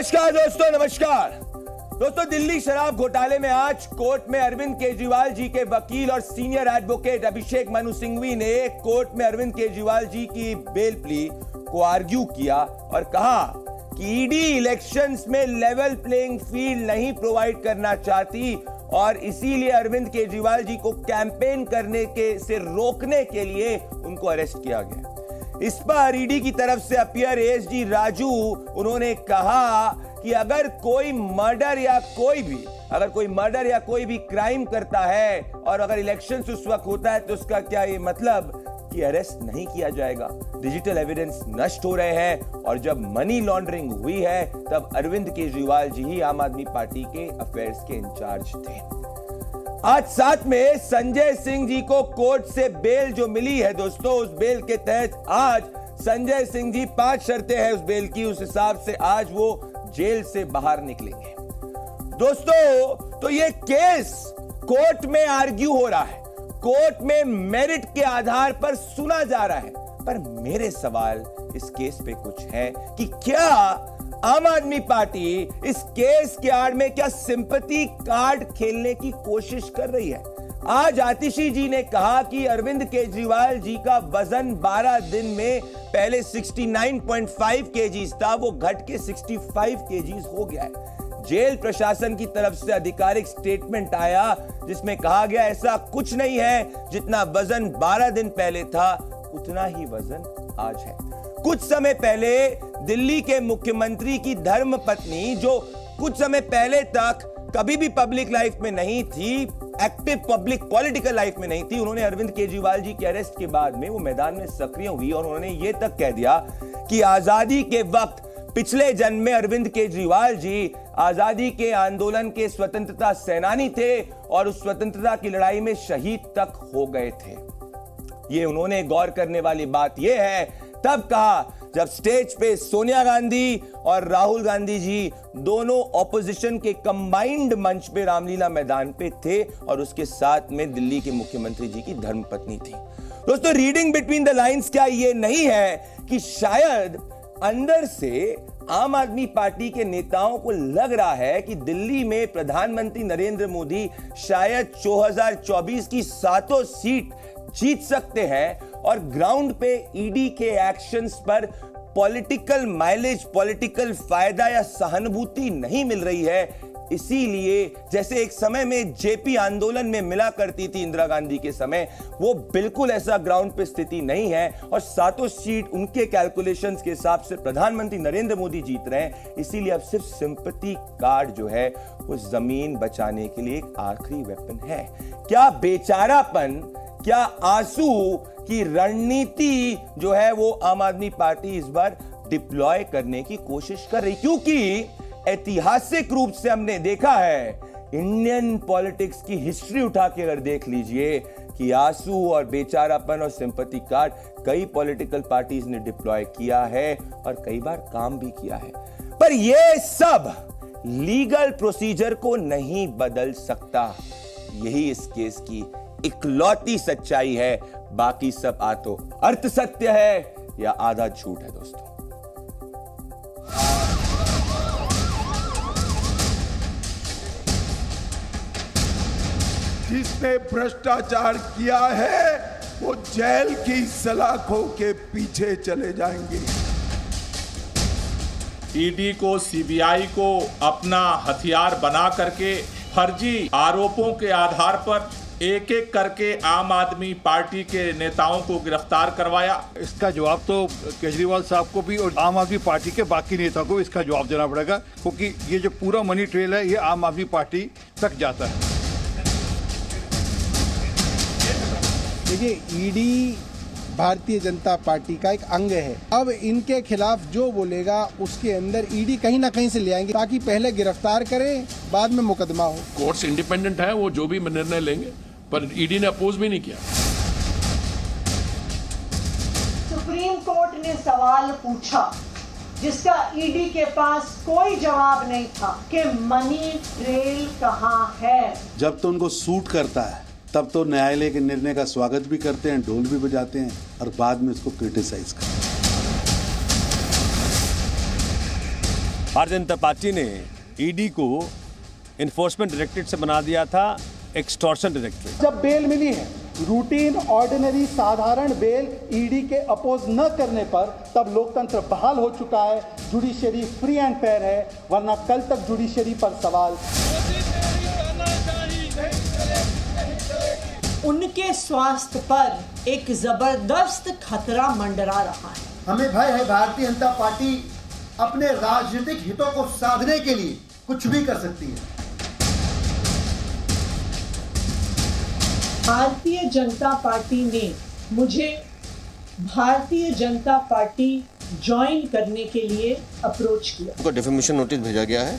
नमस्कार दोस्तों, नमस्कार। दिल्ली शराब घोटाले में आज कोर्ट में अरविंद केजरीवाल जी के वकील और सीनियर एडवोकेट अभिषेक मनु सिंघवी ने कोर्ट में अरविंद केजरीवाल जी की बेल प्ली को आर्ग्यू किया और कहा कि ईडी इलेक्शंस में लेवल प्लेइंग फील्ड नहीं प्रोवाइड करना चाहती और इसीलिए अरविंद केजरीवाल जी को कैंपेन करने से रोकने के लिए उनको अरेस्ट किया गया। इस पर ईडी की तरफ से अपीयर एएसजी राजू उन्होंने कहा कि अगर कोई मर्डर या कोई भी क्राइम करता है और अगर इलेक्शन उस वक्त होता है तो उसका क्या ये मतलब कि अरेस्ट नहीं किया जाएगा। डिजिटल एविडेंस नष्ट हो रहे हैं और जब मनी लॉन्ड्रिंग हुई है तब अरविंद केजरीवाल जी ही आम आदमी पार्टी के अफेयर्स के इंचार्ज थे। आज साथ में संजय सिंह जी को कोर्ट से बेल जो मिली है दोस्तों, उस बेल के तहत आज संजय सिंह जी 5 शर्तें हैं उस बेल की, उस हिसाब से आज वो जेल से बाहर निकलेंगे। दोस्तों तो ये केस कोर्ट में आर्ग्यू हो रहा है, कोर्ट में मेरिट के आधार पर सुना जा रहा है, पर मेरे सवाल इस केस पे कुछ है कि क्या आम आदमी पार्टी इस केस के आड़ में क्या सिंपैथी कार्ड खेलने की कोशिश कर रही है। आज आतिशी जी ने कहा कि अरविंद केजरीवाल जी का वजन 12 दिन में पहले 69.5 केजीज था, वो घट के 65 केजीज हो गया है। जेल प्रशासन की तरफ से आधिकारिक स्टेटमेंट आया जिसमें कहा गया ऐसा कुछ नहीं है, जितना वजन 12 दिन पहले था उतना ही वजन आज है। कुछ समय पहले दिल्ली के मुख्यमंत्री की धर्मपत्नी, जो कुछ समय पहले तक कभी भी पब्लिक लाइफ में नहीं थी, एक्टिव पब्लिक पॉलिटिकल लाइफ में नहीं थी, उन्होंने अरविंद केजरीवाल जी के अरेस्ट के बाद में वो मैदान में सक्रिय हुई और उन्होंने ये तक कह दिया कि आजादी के वक्त पिछले जन्म में अरविंद केजरीवाल जी आजादी के आंदोलन के स्वतंत्रता सेनानी थे और उस स्वतंत्रता की लड़ाई में शहीद तक हो गए थे। ये उन्होंने गौर करने वाली बात यह है तब कहा जब स्टेज पे सोनिया गांधी और राहुल गांधी जी दोनों ऑपोजिशन के कंबाइंड मंच पे रामलीला मैदान पे थे और उसके साथ में दिल्ली के मुख्यमंत्री जी की धर्मपत्नी थी। दोस्तों रीडिंग बिटवीन द लाइंस क्या ये नहीं है कि शायद अंदर से आम आदमी पार्टी के नेताओं को लग रहा है कि दिल्ली में प्रधानमंत्री नरेंद्र मोदी शायद 2024 की 7 सीट जीत सकते हैं और ग्राउंड पे ईडी के एक्शंस पर पॉलिटिकल माइलेज, पॉलिटिकल फायदा या सहानुभूति नहीं मिल रही है। इसीलिए जैसे एक समय में जेपी आंदोलन में मिला करती थी इंदिरा गांधी के समय, वो बिल्कुल ऐसा ग्राउंड पे स्थिति नहीं है और 7 सीट उनके कैलकुलेशंस के हिसाब से प्रधानमंत्री नरेंद्र मोदी जीत रहे हैं। इसीलिए अब सिर्फ सिंपैथी कार्ड जो है वो जमीन बचाने के लिए एक आखिरी वेपन है। क्या बेचारापन, क्या आंसू की रणनीति जो है वो आम आदमी पार्टी इस बार डिप्लॉय करने की कोशिश कर रही, क्योंकि ऐतिहासिक रूप से हमने देखा है इंडियन पॉलिटिक्स की हिस्ट्री उठा के अगर देख लीजिए कि आंसू और बेचारापन और सिंपैथी कार्ड कई पॉलिटिकल पार्टीज ने डिप्लॉय किया है और कई बार काम भी किया है, पर यह सब लीगल प्रोसीजर को नहीं बदल सकता। यही इस केस की इकलौती सच्चाई है, बाकी सब आतो अर्थ सत्य है या आधा झूठ है। दोस्तों जिसने भ्रष्टाचार किया है वो जेल की सलाखों के पीछे चले जाएंगे। ईडी को, सीबीआई को अपना हथियार बना करके फर्जी आरोपों के आधार पर एक एक करके आम आदमी पार्टी के नेताओं को गिरफ्तार करवाया। इसका जवाब तो केजरीवाल साहब को भी और आम आदमी पार्टी के बाकी नेताओं को इसका जवाब देना पड़ेगा, क्योंकि ये जो पूरा मनी ट्रेल है ये आम आदमी पार्टी तक जाता है। देखिए, ईडी भारतीय जनता पार्टी का एक अंग है। अब इनके खिलाफ जो बोलेगा उसके अंदर ईडी कहीं ना कहीं से ले आएंगे ताकि पहले गिरफ्तार करें, बाद में मुकदमा हो। कोर्ट्स इंडिपेंडेंट है, वो जो भी निर्णय लेंगे, पर ईडी ने अपोज भी नहीं किया। सुप्रीम कोर्ट ने सवाल पूछा जिसका ईडी के पास कोई जवाब नहीं था कि मनी ट्रेल कहां है। जब तो उनको सूट करता है तब तो न्यायालय के निर्णय का स्वागत भी करते हैं, ढोल भी बजाते हैं और बाद में उसको क्रिटिसाइज करते हैं। भारतीय जनता पार्टी ने ईडी को इन्फोर्समेंट डायरेक्टरेट से बना दिया था एक्सटॉर्शन डायरेक्टरेट। जब बेल मिली है, रूटीन ऑर्डिनरी साधारण बेल ईडी के अपोज न करने पर, तब लोकतंत्र बहाल हो चुका है, जुडिशरी फ्री एंड फेयर है, वरना कल तक जुडिशरी पर सवाल। उनके स्वास्थ्य पर एक जबरदस्त खतरा मंडरा रहा है। हमें भय है भारतीय जनता पार्टी अपने राजनीतिक हितों को साधने के लिए कुछ भी कर सकती है। भारतीय जनता पार्टी ने मुझे भारतीय जनता पार्टी ज्वाइन करने के लिए अप्रोच किया। उनको डिफेमेशन नोटिस भेजा गया है,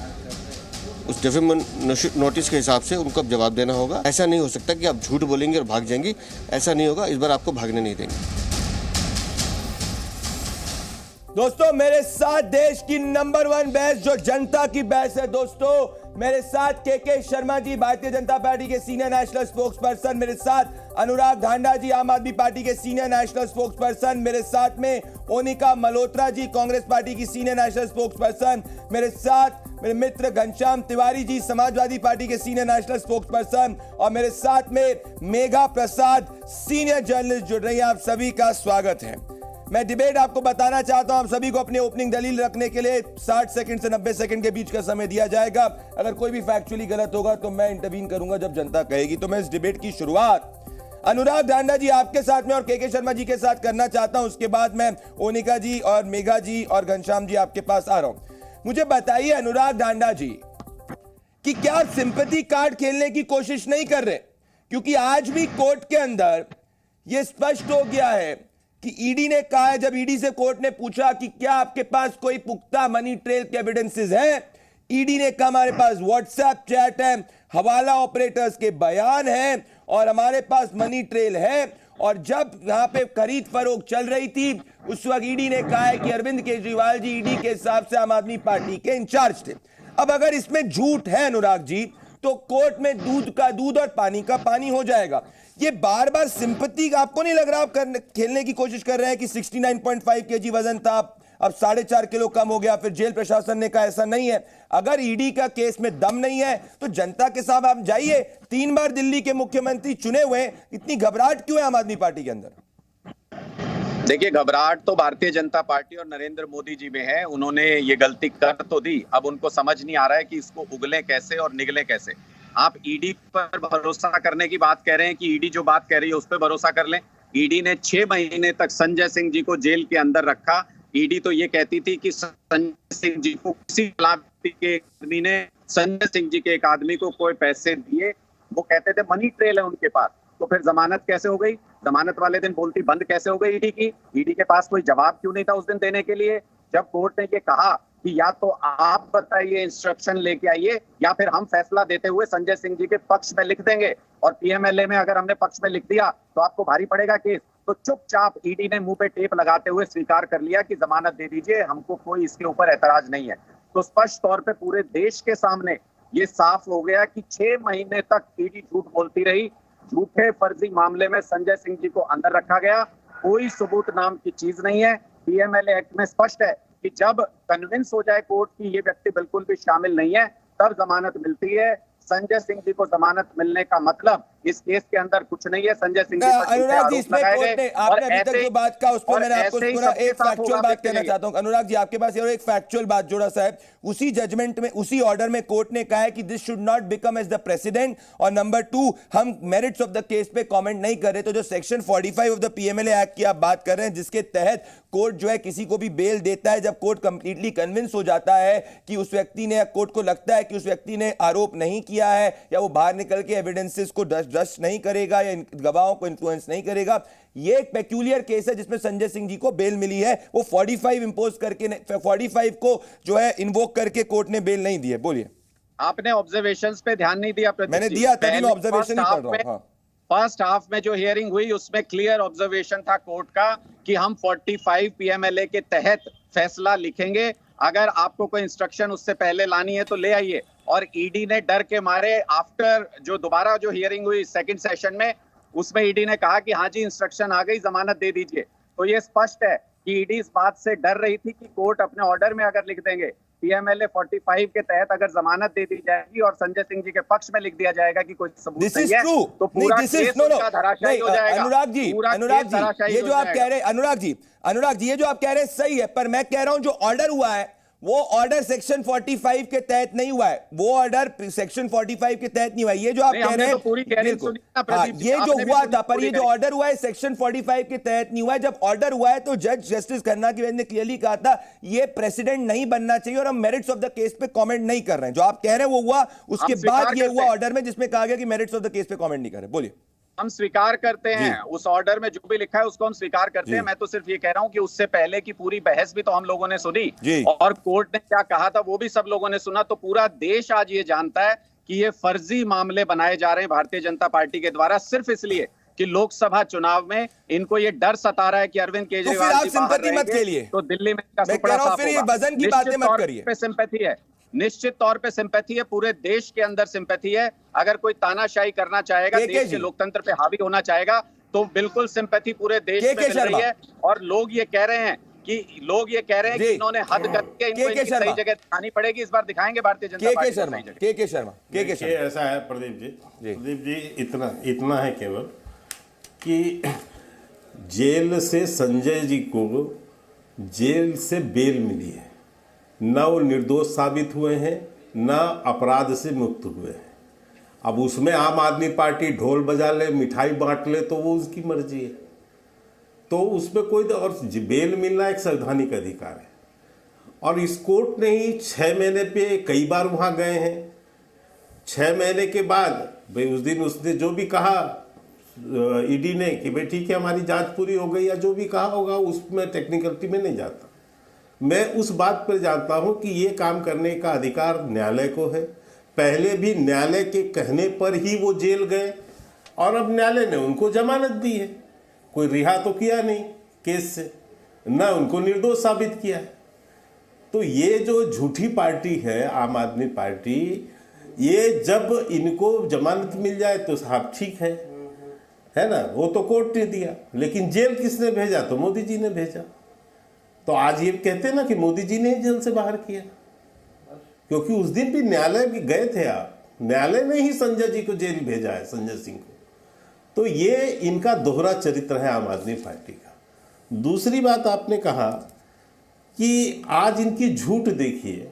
उस डिफेमेशन नोटिस के हिसाब से उनको अब जवाब देना होगा। ऐसा नहीं हो सकता कि आप झूठ बोलेंगे और भाग जाएंगी, ऐसा नहीं होगा। इस बार आपको भागने नहीं देंगे। दोस्तों, मेरे साथ देश की नंबर 1 बहस जो जनता की बहस है। दोस्तों, मेरे साथ के शर्मा जी, भारतीय जनता पार्टी के सीनियर नेशनल स्पोक्स पर्सन। मेरे साथ अनुराग ढांडा जी, आम आदमी पार्टी के सीनियर नेशनल स्पोक्स पर्सन। मेरे साथ में ओनिका मल्होत्रा जी, कांग्रेस पार्टी की सीनियर नेशनल स्पोक्स पर्सन। मेरे साथ मेरे मित्र घनश्याम तिवारी जी, समाजवादी पार्टी के सीनियर नेशनल स्पोक्स पर्सन। और मेरे साथ में मेघा प्रसाद, सीनियर जर्नलिस्ट जुड़ रही हैं। आप सभी का स्वागत है। मैं डिबेट आपको बताना चाहता हूं। आप सभी को अपनी ओपनिंग दलील रखने के लिए 60 सेकंड से 90 सेकंड के बीच का समय दिया जाएगा। अगर कोई भी फैक्चुअली गलत होगा तो मैं इंटरवीन करूंगा जब जनता कहेगी। तो मैं इस डिबेट की शुरुआत अनुराग ढांडा जी आपके साथ में और के शर्मा जी के साथ करना चाहता हूं। उसके बाद मैं ओनिका जी और मेघा जी और घनश्याम जी आपके पास आ रहा हूं। मुझे बताइए अनुराग ढांडा जी कि क्या आप सिंपैथी कार्ड खेलने की कोशिश नहीं कर रहे? क्योंकि आज भी कोर्ट के अंदर यह स्पष्ट हो गया है कि ईडी ने कहा है, जब ईडी से कोर्ट ने पूछा कि क्या आपके पास कोई पुख्ता मनी ट्रेल के एविडेंसेस हैं, ईडी ने कहा हमारे पास व्हाट्सएप चैट है, हवाला ऑपरेटर्स के बयान हैं और हमारे पास मनी ट्रेल है। और जब यहां पे खरीद फरोख्त चल रही थी उस वक्त ईडी ने कहा है कि अरविंद केजरीवाल जी ईडी के हिसाब से आम आदमी पार्टी के इंचार्ज थे। अब अगर इसमें झूठ है अनुराग जी, तो कोर्ट में दूध का दूध और पानी का पानी हो जाएगा। ये बार बार सिंपैथी आपको नहीं लग रहा आप खेलने की कोशिश कर रहे हैं कि 69.5 केजी वजन था, अब 4.5 किलो कम हो गया, फिर जेल प्रशासन ने कहा ऐसा नहीं है। अगर ईडी का केस में दम नहीं है तो जनता के साथ आप जाइए। 3 बार दिल्ली के मुख्यमंत्री चुने हुए, इतनी घबराहट क्यों है आम आदमी पार्टी के अंदर? देखिए, घबराहट तो भारतीय जनता पार्टी और नरेंद्र मोदी जी में है। उन्होंने ये गलती कर तो दी, अब उनको समझ नहीं आ रहा है कि इसको उगले कैसे और निगले कैसे। आप ईडी पर भरोसा करने की बात कह रहे हैं कि ईडी जो बात कह रही है उस पर भरोसा कर लें। ईडी ने 6 महीने तक संजय सिंह जी को जेल के अंदर रखा। ईडी तो ये कहती थी कि संजय सिंह जी को किसी के आदमी ने संजय सिंह जी के एक आदमी को कोई पैसे दिए, वो कहते थे मनी ट्रेल है उनके पास। तो फिर जमानत कैसे हो गई? जमानत वाले दिन बोलती बंद कैसे हो गई ईडी की? ईडी के पास कोई जवाब क्यों नहीं था उस दिन देने के लिए? जब कोर्ट ने ये कहा कि या तो आप बताइए, इंस्ट्रक्शन लेके आइए, या फिर हम फैसला देते हुए संजय सिंह जी के पक्ष में लिख देंगे। और पीएमएलए में अगर हमने पक्ष में लिख दिया तो आपको भारी पड़ेगा केस। तो चुपचाप ईडी ने मुंह पे टेप लगाते हुए स्वीकार कर लिया कि जमानत दे दीजिए, हमको कोई इसके ऊपर ऐतराज नहीं है। तो स्पष्ट तौर पे पूरे देश के सामने ये साफ हो गया कि 6 महीने तक ईडी झूठ बोलती रही। झूठे फर्जी मामले में संजय सिंह जी को अंदर रखा गया, कोई सबूत नाम की चीज नहीं है। पीएमएलए एक्ट में स्पष्ट है कि जब कन्विंस हो जाए कोर्ट की ये व्यक्ति बिल्कुल भी शामिल नहीं है, तब जमानत मिलती है। संजय सिंह जी को जमानत मिलने का मतलब इस केस के अंदर कुछ नहीं है। संजय सिंह जी अनुराग जी, इसमें कोर्ट ने आपने अभी तक जो बात कहा उस पर मैंने आपको पूरा एक फैक्चुअल बात कहना चाहता हूं। अनुराग जी, आपके पास एक फैक्चुअल बात जोड़ा सा है। उसी जजमेंट में, उसी ऑर्डर में कोर्ट ने कहा है कि this should not become as the precedent. और नंबर 2, हम मेरिट्स ऑफ द केस पे कमेंट नहीं कर रहे। तो जो section 45 of the PMLA act की आप बात कर रहे हैं, जिसके तहत कोर्ट जो है किसी को भी बेल देता है जब कोर्ट कंप्लीटली कन्विंस हो जाता है कि उस व्यक्ति ने, कोर्ट को लगता है कि उस व्यक्ति ने आरोप नहीं किया है या वो बाहर निकल के एविडेंसेस को डस्ट नहीं करेगा या गवाहों को इन्फ्लुएंस नहीं करेगा। ये एक पेक्यूलियर केस है जिसमें संजय सिंह जी को बेल मिली है। वो 45 इंपोज करके, 45 को जो है इन्वोक करके कोर्ट ने बेल नहीं दी है। बोलिए। आपने ऑब्जर्वेशंस पे ध्यान नहीं दिया। मैंने दिया, तभी मैं ऑब्जर्वेशन ही कर रहा हूं। फर्स्ट हाफ में जो हियरिंग हुई उसमें क्लियर ऑब्जर्वेशन था कोर्ट का कि हम 45 पीएमएलए के तहत फैसला लिखेंगे। अगर आपको कोई इंस्ट्रक्शन उससे पहले लानी है तो ले आइए। और ईडी ने डर के मारे आफ्टर जो दोबारा जो हियरिंग हुई सेकंड सेशन में, उसमें ईडी ने कहा कि हाँ जी इंस्ट्रक्शन आ गई, जमानत दे दीजिए। तो ये स्पष्ट है कि ईडी इस बात से डर रही थी कि कोर्ट अपने ऑर्डर में अगर लिख देंगे पीएमएलए 45 के तहत अगर जमानत दे दी जाएगी और संजय सिंह जी के पक्ष में लिख दिया जाएगा कि कोई सबूत नहीं है, तो पूरा केस उनका धराशायी हो जाएगा। अनुराग जी, ये जो आप कह रहे हैं, अनुराग जी ये जो आप कह रहे हैं सही है, पर मैं कह रहा हूं जो ऑर्डर हुआ है वो ऑर्डर सेक्शन 45 के तहत नहीं हुआ है, वो ऑर्डर सेक्शन 45 के तहत नहीं हुआ है। ये जो आप कह रहे हैं ये जो हुआ था, पर ये जो ऑर्डर हुआ है सेक्शन 45 के तहत नहीं हुआ है। जब ऑर्डर हुआ है तो जज जस्टिस खन्ना की बेंच ने क्लियरली कहा था ये प्रेसिडेंट नहीं बनना चाहिए और हम मेरिट्स ऑफ द केस पे कमेंट नहीं कर रहे हैं। जो आप कह रहे हैं वो हुआ, उसके बाद ये हुआ ऑर्डर में जिसमें कहा गया कि मेरिट्स ऑफ द केस पे कमेंट नहीं कर रहे। बोलिए। हम स्वीकार करते हैं, उस ऑर्डर में जो भी लिखा है उसको हम स्वीकार करते हैं। मैं तो सिर्फ ये कह रहा हूं कि उससे पहले की पूरी बहस भी तो हम लोगों ने सुनी और कोर्ट ने क्या कहा था वो भी सब लोगों ने सुना। तो पूरा देश आज ये जानता है कि ये फर्जी मामले बनाए जा रहे हैं भारतीय जनता पार्टी के द्वारा, सिर्फ इसलिए कि लोकसभा चुनाव में इनको ये डर सता रहा है कि अरविंद केजरीवाल जी बाहर रहेंगे तो दिल्ली में इनका सुपड़ा साफ होगा। सिंपैथी है, निश्चित तौर पे सिंपैथी है, पूरे देश के अंदर सिंपैथी है। अगर कोई तानाशाही करना चाहेगा, देश के लोकतंत्र पे हावी होना चाहेगा, तो बिल्कुल सिंपैथी पूरे देश में मिल रही है। और लोग ये कह रहे हैं कि इन्होंने हद करके इनको इनकी सही जगह दिखानी पड़ेगी। इस बार दिखाएंगे भारतीय जनता पार्टी। के शर्मा ऐसा है प्रदीप जी इतना है केवल कि जेल से संजय जी को जेल से बेल मिली है, न वो निर्दोष साबित हुए हैं, न अपराध से मुक्त हुए हैं। अब उसमें आम आदमी पार्टी ढोल बजा ले, मिठाई बांट ले तो वो उसकी मर्जी है, तो उसमें कोई और बेल मिलना एक संवैधानिक अधिकार है। और इस कोर्ट ने ही 6 महीने पे कई बार वहाँ गए हैं। 6 महीने के बाद भाई उस दिन उसने जो भी कहा ईडी ने कि भाई ठीक है हमारी जांच पूरी हो गई, या जो भी कहा होगा उसमें टेक्निकलिटी में नहीं जाता। मैं उस बात पर जानता हूं कि ये काम करने का अधिकार न्यायालय को है। पहले भी न्यायालय के कहने पर ही वो जेल गए और अब न्यायालय ने उनको जमानत दी है। कोई रिहा तो किया नहीं केस से, न उनको निर्दोष साबित किया है। तो ये जो झूठी पार्टी है आम आदमी पार्टी, ये जब इनको जमानत मिल जाए तो साहब ठीक है ना, वो तो कोर्ट ने दिया, लेकिन जेल किसने भेजा? तो मोदी जी ने भेजा। तो आज ये कहते हैं ना कि मोदी जी ने जेल से बाहर किया, क्योंकि उस दिन भी न्यायालय गए थे आप, न्यायालय ने ही संजय जी को जेल भेजा है, संजय सिंह को। तो ये इनका दोहरा चरित्र है आम आदमी पार्टी का। दूसरी बात आपने कहा कि आज इनकी झूठ देखिए,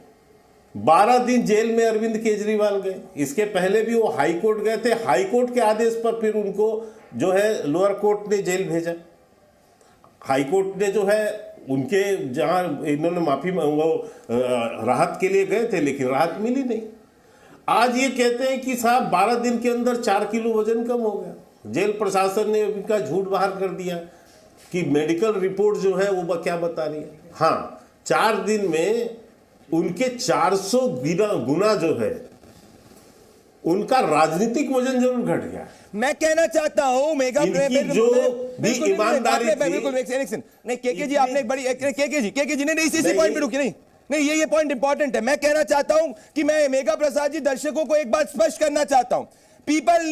12 दिन जेल में अरविंद केजरीवाल गए, इसके पहले भी वो हाई कोर्ट गए थे, हाई कोर्ट के आदेश पर फिर उनको जो है लोअर कोर्ट ने जेल भेजा। हाई कोर्ट ने जो है उनके जहां इन्होंने माफी राहत के लिए गए थे, लेकिन राहत मिली नहीं। आज ये कहते हैं कि साहब 12 दिन के अंदर 4 किलो वजन कम हो गया। जेल प्रशासन ने इनका झूठ बाहर कर दिया कि मेडिकल रिपोर्ट जो है वो क्या बता रही है। हाँ, 4 दिन में उनके 400 गुना जो है उनका राजनीतिक वजन जरूर घट गया। मैं कहना चाहता हूं मेगा जो भी ईमानदारी नहीं केके जी आपने एक बड़ी केके जी ने इसी पॉइंट पे रुकी नहीं ये पॉइंट इंपॉर्टेंट है। मैं कहना चाहता हूं कि मैं मेगा प्रसाद जी दर्शकों को एक बात स्पष्ट करना चाहता हूं। People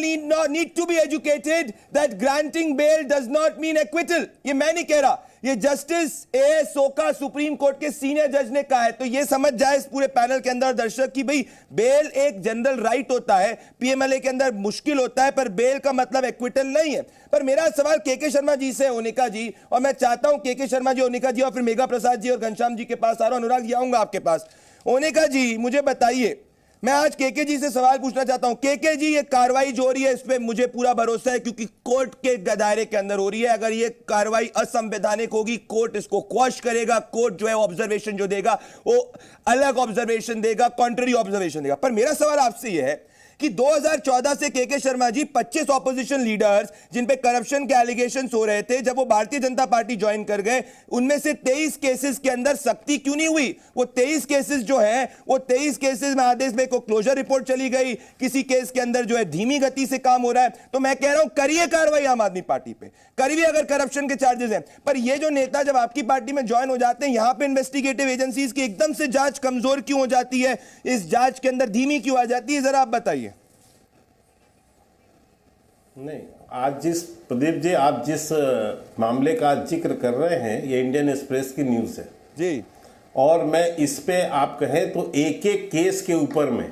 need to be educated that granting bail does not mean acquittal। ये मैं नहीं कह रहा, ये जस्टिस ए सोका सुप्रीम कोर्ट के सीनियर जज ने कहा है। तो ये समझ जाए इस पूरे पैनल के अंदर दर्शक कि भाई बेल एक जनरल राइट होता है, पीएमएलए के अंदर मुश्किल होता है, पर बेल का मतलब एक्विटल नहीं है। पर मेरा सवाल केके शर्मा जी से, ओनिका जी, और मैं चाहता हूं केके शर्मा जी, ओनिका जी और फिर मेगा प्रसाद जी और घनश्याम जी के पास आ रहा हूं। अनुराग जी आऊंगा आपके पास। ओनिका जी मुझे बताइए, मैं आज केके जी से सवाल पूछना चाहता हूं। केके जी, ये कार्रवाई जो हो रही है इस पे मुझे पूरा भरोसा है क्योंकि कोर्ट के दायरे के अंदर हो रही है। अगर ये कार्रवाई असंवैधानिक होगी, कोर्ट इसको क्वॉश करेगा। कोर्ट जो है ऑब्जर्वेशन जो देगा वो अलग ऑब्जर्वेशन देगा, कॉन्ट्ररी ऑब्जर्वेशन देगा। पर मेरा सवाल आपसे यह है कि 2014 से केके शर्मा जी 25 ऑपोजिशन लीडर्स जिन पे करप्शन के एलिगेशंस हो रहे थे, जब वो भारतीय जनता पार्टी ज्वाइन कर गए, उनमें से 23 केसेस के अंदर सख्ती क्यों नहीं हुई? वो 23 केसेस जो है, वो 23 केसेस में आदेश में को क्लोजर रिपोर्ट चली गई, किसी केस के अंदर जो है धीमी गति से काम हो रहा है। तो मैं कह रहा हूं करिए कार्रवाई आम आदमी पार्टी पे, करिए अगर करप्शन के चार्जेस हैं। पर ये जो नेता जब आपकी पार्टी में ज्वाइन हो जाते हैं, यहां पे इन्वेस्टिगेटिव एजेंसीज की एकदम से जांच कमजोर क्यों हो जाती है, इस जांच के अंदर धीमी क्यों आ जाती है, जरा आप बताइए। नहीं, आज प्रदीप जी आप जिस मामले का जिक्र कर रहे हैं, ये इंडियन एक्सप्रेस की न्यूज़ है जी। और मैं इस पे आप कहें तो एक एक केस के ऊपर में,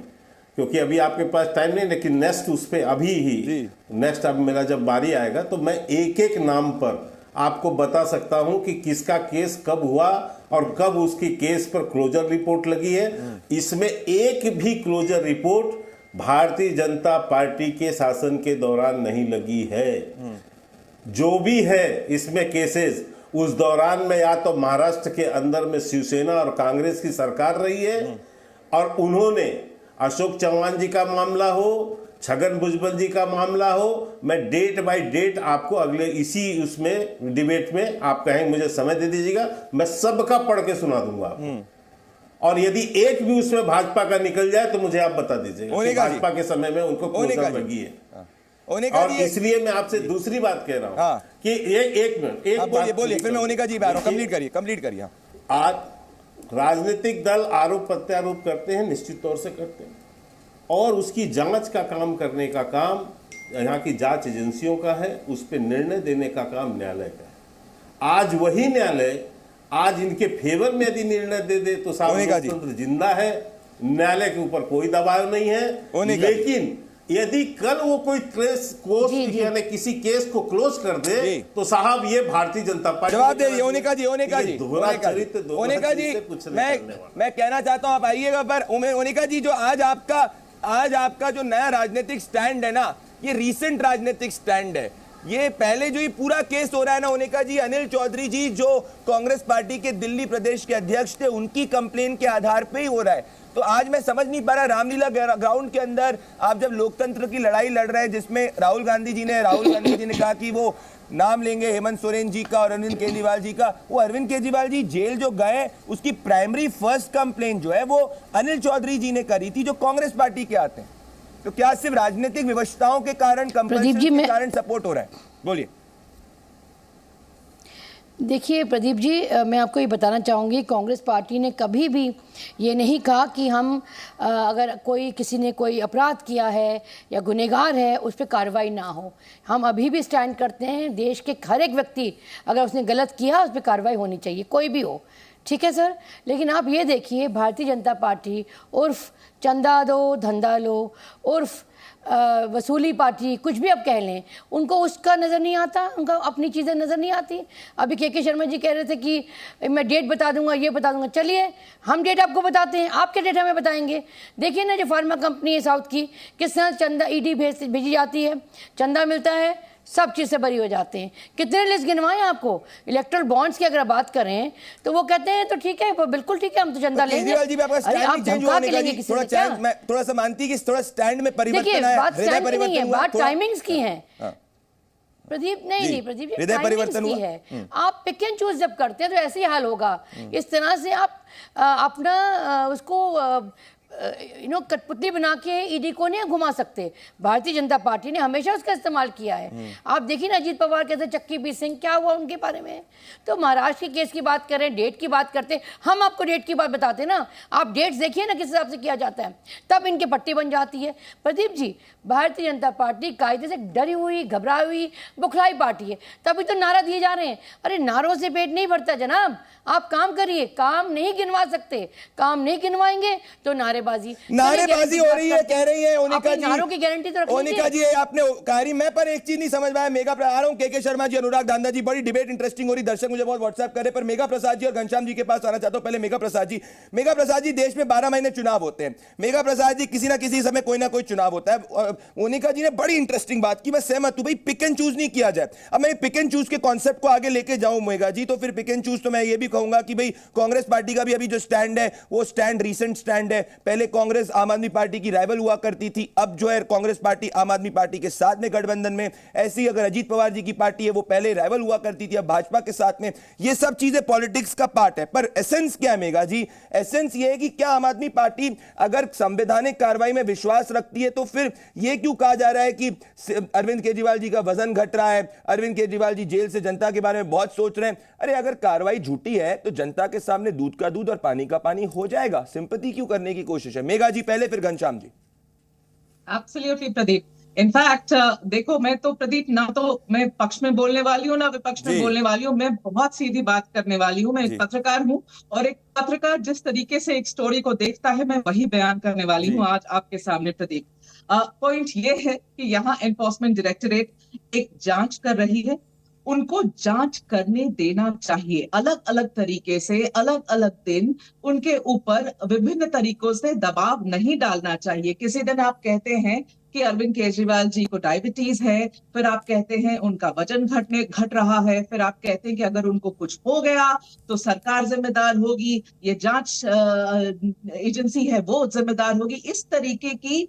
क्योंकि अभी आपके पास टाइम नहीं, लेकिन नेक्स्ट उस पे अभी ही नेक्स्ट अब मेरा जब बारी आएगा तो मैं एक एक नाम पर आपको बता सकता हूं कि किसका केस कब हुआ और कब उसकी केस पर क्लोजर रिपोर्ट लगी है। इसमें एक भी क्लोजर रिपोर्ट भारतीय जनता पार्टी के शासन के दौरान नहीं लगी है। जो भी है इसमें केसेस, उस दौरान में या तो महाराष्ट्र के अंदर में शिवसेना और कांग्रेस की सरकार रही है और उन्होंने अशोक चव्हाण जी का मामला हो, छगन भुजबल जी का मामला हो, मैं डेट बाय डेट आपको अगले इसी उसमें डिबेट में आप कहेंगे मुझे समय दे दीजिएगा, मैं सबका पढ़ के सुना दूंगा आपको। और यदि एक भी उसमें भाजपा का निकल जाए तो मुझे आप बता दीजिएगा कि भाजपा के समय में उनको क्लोजर लगी है। और इसलिए मैं आपसे दूसरी बात कह रहा हूं कि एक मिनट एक बोलिए फिर मैं ओनिका जी कंप्लीट करिए। आज राजनीतिक दल आरोप प्रत्यारोप करते हैं, निश्चित तौर से करते हैं, और उसकी जांच का काम करने का काम यहाँ की जांच एजेंसियों का है, उस पर निर्णय देने का काम न्यायालय का है। आज वही न्यायालय आज इनके फेवर में यदि निर्णय दे दे तो साहब लोकतंत्र जिंदा है, न्यायालय के ऊपर कोई दबाव नहीं है। लेकिन यदि कल वो कोई यानी किसी केस को क्लोज कर दे तो साहब ये भारतीय जनता पार्टी जवाब दे रही है। ओनिका जी मैं कहना चाहता हूं आप आइएगा, पर ओनिका जी जो आज आपका जो नया राजनीतिक स्टैंड है ना, ये रीसेंट राजनीतिक स्टैंड है। ये पहले जो ये पूरा केस हो रहा है ना ओनिका जी, अनिल चौधरी जी जो कांग्रेस पार्टी के दिल्ली प्रदेश के अध्यक्ष थे, उनकी कंप्लेन के आधार पे ही हो रहा है। तो आज मैं समझ नहीं पा रहा, रामलीला ग्राउंड के अंदर आप जब लोकतंत्र की लड़ाई लड़ रहे हैं, जिसमें राहुल गांधी जी ने कहा कि वो नाम लेंगे हेमंत सोरेन जी का और अरविंद केजरीवाल जी का, वो अरविंद केजरीवाल जी जेल जो गए उसकी प्राइमरी फर्स्ट कंप्लेन जो है वो अनिल चौधरी जी ने करी थी, जो कांग्रेस पार्टी के आते हैं। तो क्या सिर्फ राजनीतिक विवशताओं के कारण, कंपल्शन के कारण सपोर्ट हो रहा है? बोलिए। देखिए प्रदीप जी, मैं आपको ये बताना चाहूँगी, कांग्रेस पार्टी ने कभी भी ये नहीं कहा कि हम अगर किसी ने कोई अपराध किया है या गुनहगार है उस पर कार्रवाई ना हो। हम अभी भी स्टैंड करते हैं, देश के हर एक व्यक्ति अगर उसने गलत किया उस पर कार्रवाई होनी चाहिए, कोई भी हो, ठीक है सर। लेकिन आप ये देखिए, भारतीय जनता पार्टी उर्फ चंदा दो धंधा लो, उर्फ वसूली पार्टी, कुछ भी आप कह लें, उनको उसका नज़र नहीं आता, उनका अपनी चीज़ें नज़र नहीं आती। अभी के शर्मा जी कह रहे थे कि मैं डेट बता दूंगा, ये बता दूंगा। चलिए हम डेट आपको बताते हैं, आपके डेट हमें बताएंगे। देखिए ना, जो फार्मा कंपनी है साउथ की, किस तरह चंदा ईडी भेजी जाती है, चंदा मिलता है, सब चीज़ से बरी हो जाते हैं। कितने लिस्ट गिनवाएं आपको? इलेक्ट्रल बॉन्ड्स की अगर बात करें तो वो कहते हैं तो ठीक है, बिल्कुल ठीक है, हम तो चंदा लेंगे। थोड़ा सा मानती कि थोड़ा स्टैंड में परिवर्तन है। बात स्टैंड की नहीं है, बात टाइमिंग्स की है प्रदीप। नहीं प्रदीप जी, परिवर्तन की है। आप पिक एंड चूज जब करते हैं तो ऐसे ही हाल होगा। इस तरह से आप अपना उसको कठपुतली बना के ईडी को नहीं घुमा सकते। भारतीय जनता पार्टी ने हमेशा उसका इस्तेमाल किया है। आप देखिए ना, अजीत पवार कहते चक्की पी सिंह, क्या हुआ उनके बारे में? तो महाराष्ट्र के केस की बात करें, डेट की बात करते, हम आपको डेट की बात बताते ना, आप डेट्स देखिए ना किस हिसाब से किया जाता है, तब इनके पट्टी बन जाती है। प्रदीप जी, भारतीय जनता पार्टी कायदे से डरी हुई, घबराई हुई, बुखलाई पार्टी है, तभी तो नारा दिए जा रहे हैं। अरे नारों से पेट नहीं भरता जनाब, आप काम करिए। काम नहीं गिनवा सकते, काम नहीं गिनवाएंगे तो नारेबाजी हो रही है, कह रही है ओनिका जी। नारों की गारंटी तो ओनिका जी आपने कहा, मैं पर एक चीज नहीं समझ पाया। मेघा आ रहा हूं, के शर्मा जी, अनुराग धांधा जी, बड़ी डिबेट इंटरेस्टिंग हो रही, दर्शक मुझे बहुत व्हाट्सएप कर रहे, पर मेघा प्रसाद जी और घनश्याम जी के पास आना चाहता हूं। पहले मेघा प्रसाद जी, देश में 12 महीने चुनाव होते हैं। मेघा प्रसाद जी, किसी ना किसी समय कोई ना कोई चुनाव होता है। ओनिका जी ने बड़ी इंटरेस्टिंग बात की, मैं सहमत हूं, भाई पिक एंड चूज नहीं किया जाए। अब मैं पिक एंड चूज के कॉन्सेप्ट को आगे लेके जाऊं मेघा जी, तो फिर पिक एंड चूज तो मैं ये भी कहूंगा कि भाई कांग्रेस पार्टी का भी अभी जो स्टैंड है वो स्टैंड रीसेंट स्टैंड है। पहले कांग्रेस आम आदमी पार्टी की राइवल हुआ करती थी, अब जो है कांग्रेस पार्टी आम आदमी पार्टी के साथ में गठबंधन में। ऐसी अगर अजीत पवार जी की पार्टी है, वो पहले राइवल हुआ करती थी, अब भाजपा के साथ में। ये सब चीजें पॉलिटिक्स का पार्ट है, पर एसेंस क्या है मेघा जी? एसेंस ये है कि क्या आम आदमी पार्टी अगर संवैधानिक कार्रवाई में विश्वास रखती है तो फिर यह क्यों कहा जा रहा है कि अरविंद केजरीवाल जी का वजन घट रहा है, अरविंद केजरीवाल जी जेल से जनता के बारे में बहुत सोच रहे हैं? अरे अगर कार्रवाई झूठी है तो जनता के सामने दूध का दूध और पानी का पानी हो जाएगा। सिंपैथी क्यों करने की कोशिश है? मेघा जी पहले, फिर घनश्याम जी। एब्सोल्युटली प्रदीप, इनफैक्ट देखो, मैं तो प्रदीप, ना तो मैं पक्ष में बोलने वाली हूँ ना विपक्ष में बोलने वाली हूँ, मैं बहुत सीधी बात करने वाली हूँ। मैं एक पत्रकार हूँ और एक पत्रकार जिस तरीके से एक स्टोरी को देखता है, मैं वही बयान करने वाली हूँ आज आपके सामने प्रदीप। पॉइंट ये है कि यहाँ एनफोर्समेंट डायरेक्टरेट एक जांच कर रही है, उनको जांच करने देना चाहिए। अलग अलग तरीके से, अलग अलग दिन उनके ऊपर विभिन्न तरीकों से दबाव नहीं डालना चाहिए। किसी दिन आप कहते हैं कि अरविंद केजरीवाल जी को डायबिटीज है, फिर आप कहते हैं उनका वजन घट रहा है, फिर आप कहते हैं कि अगर उनको कुछ हो गया तो सरकार जिम्मेदार होगी, ये जांच एजेंसी है वो जिम्मेदार होगी। इस तरीके की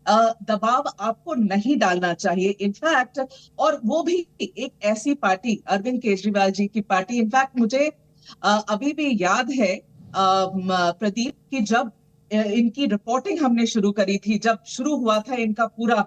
दबाव आपको नहीं डालना चाहिए। इनफैक्ट, और वो भी एक ऐसी पार्टी, अरविंद केजरीवाल जी की पार्टी। इनफैक्ट मुझे अभी भी याद है प्रदीप की जब इनकी रिपोर्टिंग हमने शुरू करी थी, जब शुरू हुआ था इनका पूरा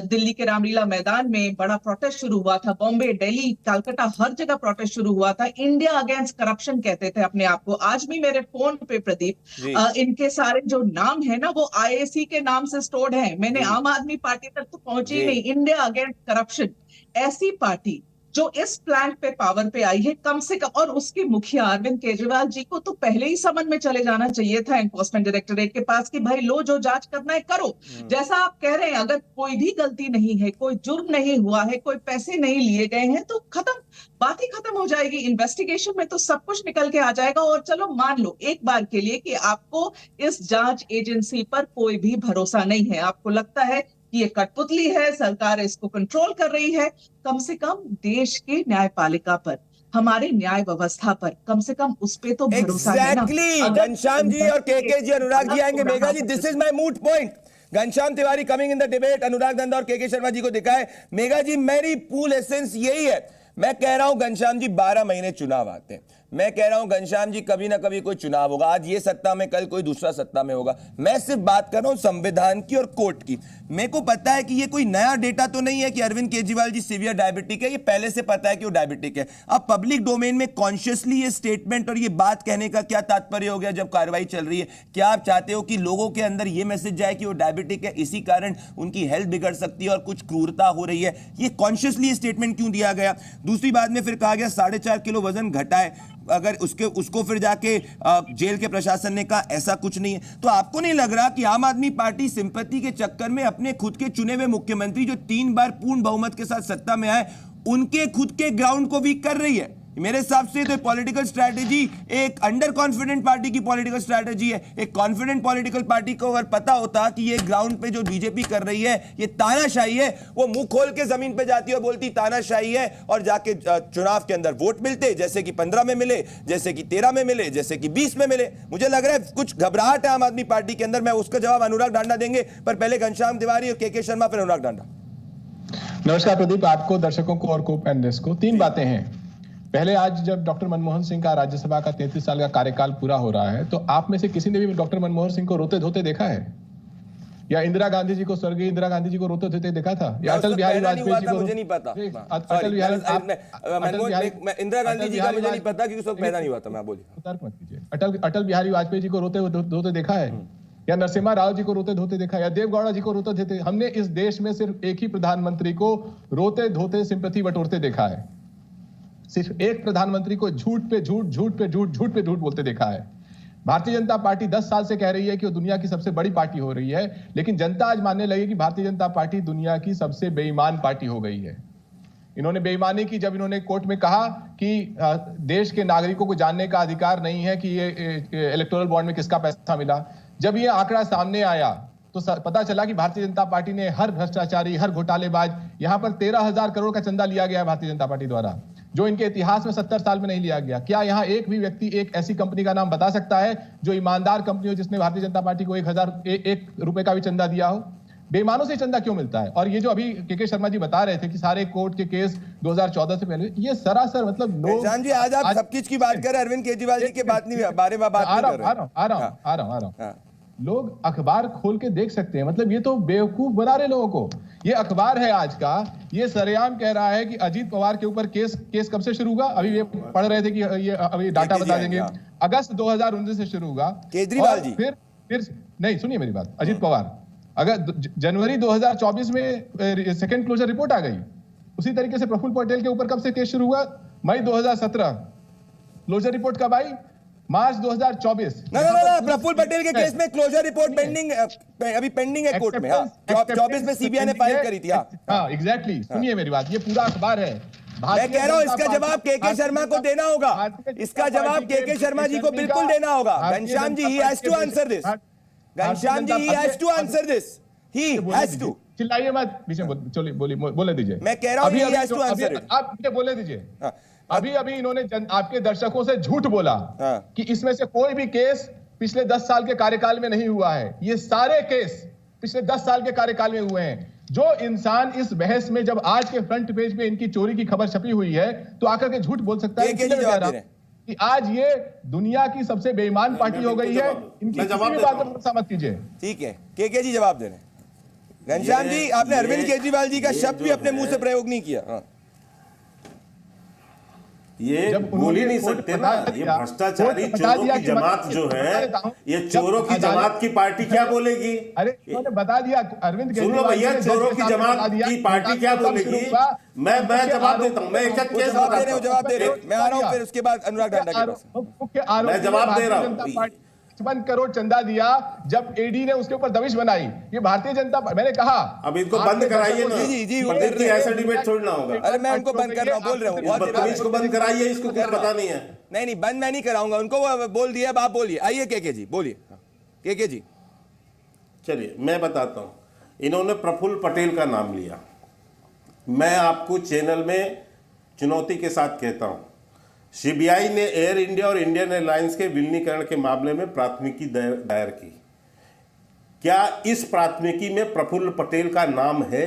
दिल्ली के रामलीला मैदान में बड़ा प्रोटेस्ट शुरू हुआ था, बॉम्बे, दिल्ली, कलकत्ता, हर जगह प्रोटेस्ट शुरू हुआ था। इंडिया अगेंस्ट करप्शन कहते थे अपने आप को। आज भी मेरे फोन पे प्रदीप इनके सारे जो नाम है ना वो IAC के नाम से स्टोर्ड है। मैंने आम आदमी पार्टी तक तो पहुंची नहीं। इंडिया अगेंस्ट करप्शन, ऐसी पार्टी जो इस प्लान पे पावर पे आई है, कम से कम, और उसके मुखिया अरविंद केजरीवाल जी को तो पहले ही समझ में चले जाना चाहिए था एनफोर्समेंट डायरेक्टरेट के पास कि भाई लो, जो जांच करना है करो। जैसा आप कह रहे हैं, अगर कोई भी गलती नहीं है, कोई जुर्म नहीं हुआ है, कोई पैसे नहीं लिए गए हैं, तो खत्म, बात ही खत्म हो जाएगी। इन्वेस्टिगेशन में तो सब कुछ निकल के आ जाएगा। और चलो मान लो एक बार के लिए कि आपको इस जांच एजेंसी पर कोई भी भरोसा नहीं है, आपको लगता है कि ये कठपुतली है, सरकार इसको कंट्रोल कर रही है, कम से कम देश के न्यायपालिका पर, हमारे न्याय व्यवस्था पर, कम से कम उस पे तो भरोसा है ना। घनश्याम जी और केके जी, अनुराग जी आएंगे। Megha ji, this is my moot point. Ghanshyam Tiwari coming in the debate, Anurag Nanda और केके शर्मा जी को दिखाए। मेघा जी, मेरी पूल एसेंस यही है। मैं कह रहा हूं घनश्याम जी 12 महीने चुनाव आते हैं, मैं कह रहा हूं घनश्याम जी कभी ना कभी कोई चुनाव होगा, आज ये सत्ता में, कल कोई दूसरा सत्ता में होगा। मैं सिर्फ बात कर रहा हूं संविधान की और कोर्ट की। मेरे को पता है कि ये कोई नया डेटा तो नहीं है कि अरविंद केजरीवाल जी सीवियर डायबिटिक है, ये पहले से पता है कि वो डायबिटिक है। अब पब्लिक डोमेन में कॉन्शियसली ये स्टेटमेंट और ये बात कहने का क्या तात्पर्य हो गया जब कार्रवाई चल रही है? क्या आप चाहते हो कि लोगों के अंदर ये मैसेज जाए कि वो डायबिटिक है, इसी कारण उनकी हेल्थ बिगड़ सकती है और कुछ क्रूरता हो रही है? ये कॉन्शियसली स्टेटमेंट क्यों दिया गया? दूसरी बात में फिर कहा गया 4.5 किलो वजन घटाए, अगर उसको फिर जाके जेल के प्रशासन ने कहा ऐसा कुछ नहीं है। तो आपको नहीं लग रहा कि आम आदमी पार्टी सिंपैथी के चक्कर में अपने खुद के चुने हुए मुख्यमंत्री जो 3 बार पूर्ण बहुमत के साथ सत्ता में आए, उनके खुद के ग्राउंड को वीक कर रही है? मेरे हिसाब से तो पॉलिटिकल स्ट्रैटेजी एक अंडर कॉन्फिडेंट पार्टी की पॉलिटिकल स्ट्रैटेजी है। एक कॉन्फिडेंट पॉलिटिकल पार्टी को अगर पता होता कि ये ग्राउंड पे जो बीजेपी कर रही है ये तानाशाही है, वो मुंह खोल के जमीन पे जाती है और बोलती तानाशाही है, और जाके चुनाव के अंदर वोट मिलते, जैसे कि 15 में मिले, जैसे कि 13 में मिले, जैसे कि 20 में मिले। मुझे लग रहा है कुछ घबराहट है आम आदमी पार्टी के अंदर। मैं उसका जवाब अनुराग डांडा देंगे, पर पहले घनश्याम तिवारी और केके शर्मा, फिर अनुराग डांडा। नमस्कार प्रदीप, आपको, दर्शकों को और को पैनलिस्ट को। 3 बातें हैं। पहले, आज जब डॉक्टर मनमोहन सिंह का राज्यसभा का 33 साल का कार्यकाल पूरा हो रहा है, तो आप में से किसी ने भी डॉक्टर मनमोहन सिंह को रोते धोते देखा है? या इंदिरा गांधी जी को, स्वर्गीय इंदिरा गांधी जी को रोते धोते देखा था? या अटल बिहारी वाजपेयी जी को? मुझे नहीं पता। अटल बिहारी, इंदिरा गांधी जी का मुझे नहीं पता क्योंकि उस वक्त पैदा नहीं हुआ था। मैं बोलिए, तर्क मत कीजिए। अटल बिहारी वाजपेयी जी को रोते धोते देखा है? या नरसिम्हा राव जी को रोते धोते देखा? या देवगौड़ा जी को रोते धोते? हमने इस देश में सिर्फ एक ही प्रधानमंत्री को रोते धोते सिंपैथी बटोरते देखा है। सिर्फ एक प्रधानमंत्री को झूठ पे झूठ, झूठ पे झूठ, झूठ पे झूठ बोलते देखा है। भारतीय जनता पार्टी 10 साल से कह रही है कि वो दुनिया की सबसे बड़ी पार्टी हो रही है, लेकिन जनता आज मानने लगी कि भारतीय जनता पार्टी दुनिया की सबसे बेईमान पार्टी हो गई है। इन्होंने बेईमानी की जब इन्होंने कोर्ट में कहा कि देश के नागरिकों को जानने का अधिकार नहीं है कि ये इलेक्टोरल बॉन्ड में किसका पैसा मिला। जब ये आंकड़ा सामने आया तो पता चला कि भारतीय जनता पार्टी ने हर भ्रष्टाचारी, हर घोटालेबाज, यहां पर 13,000 करोड़ का चंदा लिया गया भारतीय जनता पार्टी द्वारा, जो इनके इतिहास में 70 साल में नहीं लिया गया। क्या यहाँ एक भी व्यक्ति एक ऐसी कंपनी का नाम बता सकता है जो ईमानदार कंपनी हो, जिसने भारतीय जनता पार्टी को 1 रुपए का भी चंदा दिया हो? बेईमानों से चंदा क्यों मिलता है? और ये जो अभी केके शर्मा जी बता रहे थे कि सारे कोर्ट के केस 2014 से पहले, ये सरासर मतलब लोग। जी, आज आप सब चीज की बात कर रहे हैं, अरविंद केजरीवाल जी के बारे में बात नहीं कर रहे। लोग अखबार खोल के देख सकते हैं, मतलब ये तो बेवकूफ बना रहे लोगों को। ये अखबार है आज का, ये सरेआम कह रहा है कि अजीत पवार के ऊपर केस कब से शुरू हुआ? अभी ये पढ़ रहे थे कि ये अभी डाटा बता देंगे, अगस्त 2019 से शुरू होगा। केजरीवाल जी फिर नहीं, सुनिए मेरी बात। अजीत पवार अगर जनवरी 2024 में सेकंड क्लोजर रिपोर्ट आ गई, उसी तरीके से प्रफुल्ल पटेल के ऊपर कब से केस शुरू हुआ? मई 2017। क्लोजर रिपोर्ट कब आई? मार्च 2024। ना प्रफुल्ल पटेल के केस में क्लोजर रिपोर्ट पेंडिंग, अभी पेंडिंग है कोर्ट में। हाँ, 24 में सीबीआई ने फाइल करी थी। हाँ एग्जैक्टली, सुनिए मेरी बात, ये पूरा अखबार है। मैं कह रहा हूं इसका जवाब के शर्मा को देना होगा, इसका जवाब के शर्मा जी को बिल्कुल देना होगा। Ghanshyam ji, he has to answer this। Ghanshyam ji, he has to answer this। He has to। चिल्लाइए मत, बीच में चलिए बोले दीजिए। मैं कह रहा हूं he has to answer it। आप मुझे बोले दीजिए। अभी इन्होंने आपके दर्शकों से झूठ बोला कि इसमें से कोई भी केस पिछले 10 साल के कार्यकाल में नहीं हुआ है। ये सारे केस पिछले 10 साल के कार्यकाल में हुए हैं। जो इंसान इस बहस में, जब आज के फ्रंट पेज पे इनकी चोरी की खबर छपी हुई है, तो आकर के झूठ बोल सकता है कि आज ये दुनिया की सबसे बेईमान पार्टी हो गई है। इनकी किसी भी बात पर भरोसा मत कीजिए। ठीक है, के जी जवाब दे रहे हैं। घनश्याम जी, आपने अरविंद केजरीवाल जी का शब्द भी अपने मुंह से प्रयोग नहीं किया। ये बोल ही नहीं सकते ना, ये भ्रष्टाचारी चोरों की जमात जो है, ये चोरों की जमात की पार्टी क्या बोलेगी? अरे उन्होंने बता दिया अरविंद केजरीवाल। सुनो भैया, चोरों की जमात की पार्टी क्या बोलेगी? मैं जवाब देता हूँ, मैं एक केस जवाब दे रहे हो, मैं आ रहा हूँ, फिर उसके बाद अनुराग ठाकुर के पास मैं जवाब दे रहा हूँ। 55 करोड़ चंदा दिया जब ईडी ने उसके ऊपर दबिश बनाई। ये भारतीय जनता, मैंने कहा अब इनको बंद कराइए ना। जी ऐसा डिबेट छोड़ना होगा। अरे मैं उनको बंद कर रहा हूँ, बोल रहा हूँ। इसको बंद कराइए, इसको कुछ पता नहीं है। नहीं बंद मैं नहीं कराऊंगा उनको, बोल दिया। अब आप बोलिए, आइए के जी बोलिए। के जी चलिए मैं बताता हूँ। इन्होंने प्रफुल्ल पटेल का नाम लिया। मैं आपको चैनल में चुनौती के साथ कहता हूँ, सीबीआई ने एयर इंडिया और इंडियन एयरलाइंस के विलीनीकरण के मामले में प्राथमिकी दायर की। क्या इस प्राथमिकी में प्रफुल्ल पटेल का नाम है?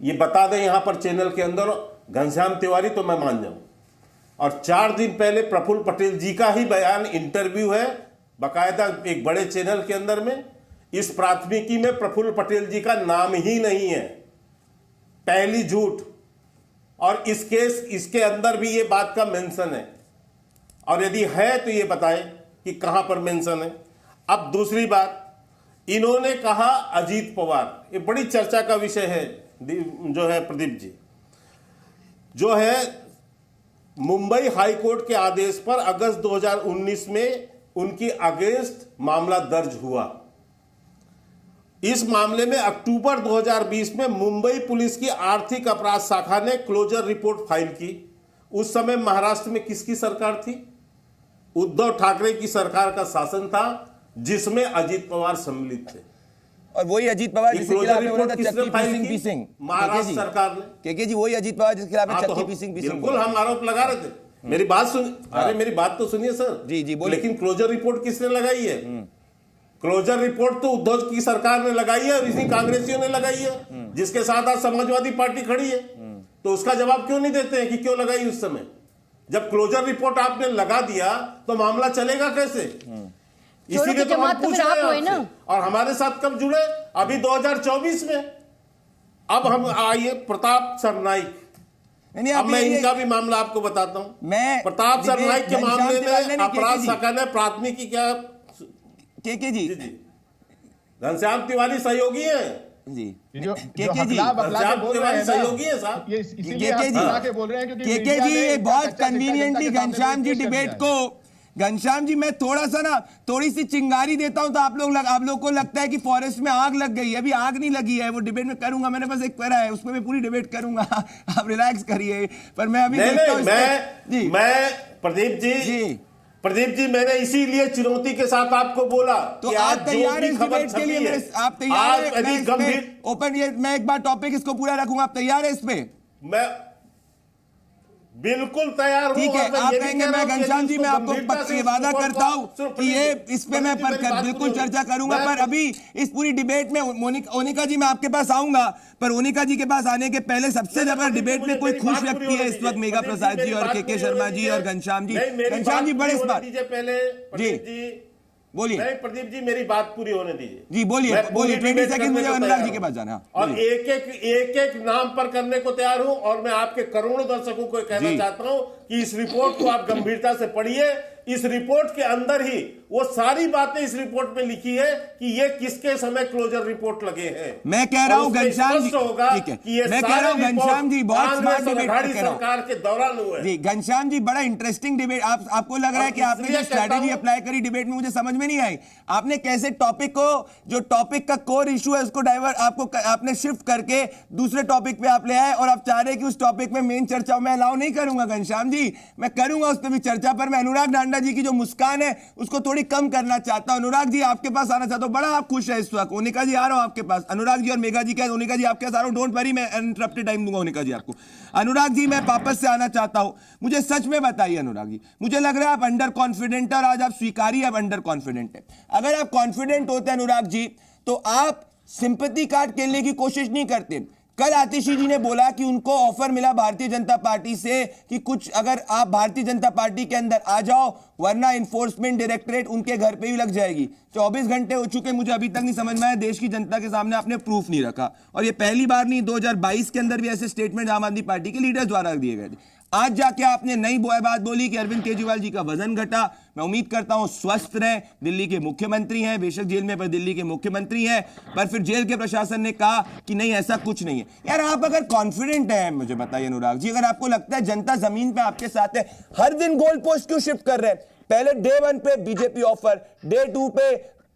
ये बता दें यहां पर चैनल के अंदर। घनश्याम तिवारी तो मैं मान जाऊं। और 4 दिन पहले प्रफुल्ल पटेल जी का ही बयान, इंटरव्यू है बाकायदा एक बड़े चैनल के अंदर में। इस प्राथमिकी में प्रफुल्ल पटेल जी का नाम ही नहीं है। पहली झूठ। और इस केस, इसके अंदर भी ये बात का मेंशन है, और यदि है तो ये बताएं कि कहां पर मेंशन है। अब दूसरी बात, इन्होंने कहा अजीत पवार, ये बड़ी चर्चा का विषय है जो है प्रदीप जी, जो है मुंबई हाई कोर्ट के आदेश पर अगस्त 2019 में उनकी अगेंस्ट मामला दर्ज हुआ। इस मामले में अक्टूबर 2020 में मुंबई पुलिस की आर्थिक अपराध शाखा ने क्लोजर रिपोर्ट फाइल की। उस समय महाराष्ट्र में किसकी सरकार थी? उद्धव ठाकरे की सरकार का शासन था, जिसमें अजीत पवार सम्मिलित थे। और वही अजीत पवार जिसके खिलाफ महाराष्ट्र सरकार ने। के जी वही अजीत पवार जिसके खिलाफ चक्की पीसिंग बिल्कुल हम आरोप लगा रहे थे। मेरी बात सुन, अरे मेरी बात तो सुनिए सर। जी बोलिए। लेकिन क्लोजर रिपोर्ट किसने लगाई है? क्लोजर रिपोर्ट तो उद्धव की सरकार ने लगाई है और इसी कांग्रेसियों ने लगाई है, जिसके साथ आज समाजवादी पार्टी खड़ी है। तो उसका जवाब क्यों नहीं देते हैं कि क्यों लगाई उस समय? जब क्लोजर रिपोर्ट आपने लगा दिया तो मामला चलेगा कैसे? इसीलिए तो हम पूछ रहे हैं। और हमारे साथ कब जुड़े? अभी 2024 में। अब हम आइए प्रताप सरनाइक। अब मैं इनका भी मामला आपको बताता हूं। प्रताप सरनाइक के मामले में अपराध शाखा ने प्राथमिकी क्या के जी घनश्याम तिवारी सहयोगी है जी। घनश्याम तिवारी सहयोगी है साहब। के जी बहुत कन्वीनियंटली घनश्याम जी डिबेट को, घनश्याम जी मैं थोड़ी सी चिंगारी देता हूं तो आप लोग को लगता है कि फॉरेस्ट में आग लग गई है। अभी आग नहीं लगी है, वो डिबेट में करूंगा, मैंने बस एक करा है, उसमें मैं पूरी डिबेट करूंगा। आप रिलैक्स करिए। पर मैं अभी प्रदीप जी मैंने इसीलिए चुनौती के साथ आपको बोला तो आप तैयार हैं इस डिबेट के लिए? आप तैयार हैं? ओपन ये मैं एक बार टॉपिक इसको पूरा रखूंगा, आप तैयार हैं इस पे? मैं बिल्कुल तैयार हूं। ठीक है, आप कहेंगे मैं घनश्याम जी मैं आपको ये वादा करता हूं कि ये इस पे मैं बिल्कुल चर्चा करूंगा। पर अभी इस पूरी डिबेट में ओनिका जी मैं आपके पास आऊंगा, पर ओनिका जी के पास आने के पहले सबसे ज्यादा डिबेट में कोई खुश व्यक्ति है इस वक्त मेघा प्रसाद जी और के शर्मा जी और घनश्याम जी। घनश्याम जी बड़े इस बात जी बोलिए। प्रदीप जी मेरी बात पूरी होने दीजिए। जी बोलिए 20 सेकंड मुझे अनुराग जी के पास जाना। और एक नाम पर करने को तैयार हूं। और मैं आपके करोड़ों दर्शकों को कहना चाहता हूं कि इस रिपोर्ट को आप गंभीरता से पढ़िए। इस रिपोर्ट के अंदर ही वो सारी बातें इस रिपोर्ट में लिखी है कि ये किसके समय क्लोजर रिपोर्ट लगे हैं। मैं कह रहा हूं घनश्याम जी, ठीक है, कि ये मैं कह रहा हूं घनश्याम जी बहुत स्मार्ट डिबेट कर रहा हूं सरकार के दौरान हुए जी। घनश्याम जी बड़ा इंटरेस्टिंग डिबेट, आपको लग रहा है कि आपने जो स्ट्रैटेजी अप्लाई करी डिबेट में मुझे समझ में नहीं आई। आपने कैसे टॉपिक को, जो टॉपिक का कोर इशू है उसको डाइवर्ट आपने शिफ्ट करके दूसरे टॉपिक पे आप ले आए, और आप चाह रहे कि उस टॉपिक में मेन चर्चा मैं अलाउ नहीं करूंगा घनश्याम जी, मैं करूंगा उस पर भी चर्चा, पर मैं अनुराग ढांडा जी की जो मुस्कान है उसको थोड़ी कम करना चाहता हूं। अनुराग जी आपके पास आना चाहता हूं, बड़ा आप खुश है इस वक्त। ओनिका जी आ रहा हूं आपके पास, अनुराग जी और मेघा जी, क्या ओनिका जी आपके पास आ रहा हूं, डोंट वरी, मैं अनइंटरप्टेड टाइम दूंगा ओनिका जी आपको। अनुराग जी मैं वापस से आना चाहता हूं, मुझे सच में बताइए अनुराग जी, मुझे लग रहा है आप अंडर कॉन्फिडेंट है, और आज आप स्वीकारिए आप अंडर कॉन्फिडेंट है। अगर आप कॉन्फिडेंट होते अनुराग जी तो आप सिंपैथी कार्ड खेलने की कोशिश नहीं करते। कल आतिशी जी ने बोला कि उनको ऑफर मिला भारतीय जनता पार्टी से कि कुछ अगर आप भारतीय जनता पार्टी के अंदर आ जाओ वरना इन्फोर्समेंट डायरेक्टरेट उनके घर पे भी लग जाएगी। 24 घंटे हो चुके, मुझे अभी तक नहीं समझ में आया, देश की जनता के सामने आपने प्रूफ नहीं रखा, और ये पहली बार नहीं, 2022 के अंदर भी ऐसे स्टेटमेंट आम आदमी पार्टी के लीडर्स द्वारा दिए गए थे। आज जाके आपने नई बात बोली कि अरविंद केजरीवाल जी का वजन घटा। मैं उम्मीद करता हूं स्वस्थ रहे, दिल्ली के मुख्यमंत्री हैं, बेशक जेल में पर दिल्ली के मुख्यमंत्री हैं, पर फिर जेल के प्रशासन ने कहा कि नहीं ऐसा कुछ नहीं है। यार आप अगर कॉन्फिडेंट हैं, मुझे बताइए अनुराग जी, अगर आपको लगता है जनता जमीन पे आपके साथ है, हर दिन गोल पोस्ट क्यों शिफ्ट कर रहे हैं? पहले डे 1 पे बीजेपी ऑफर, डे 2 पे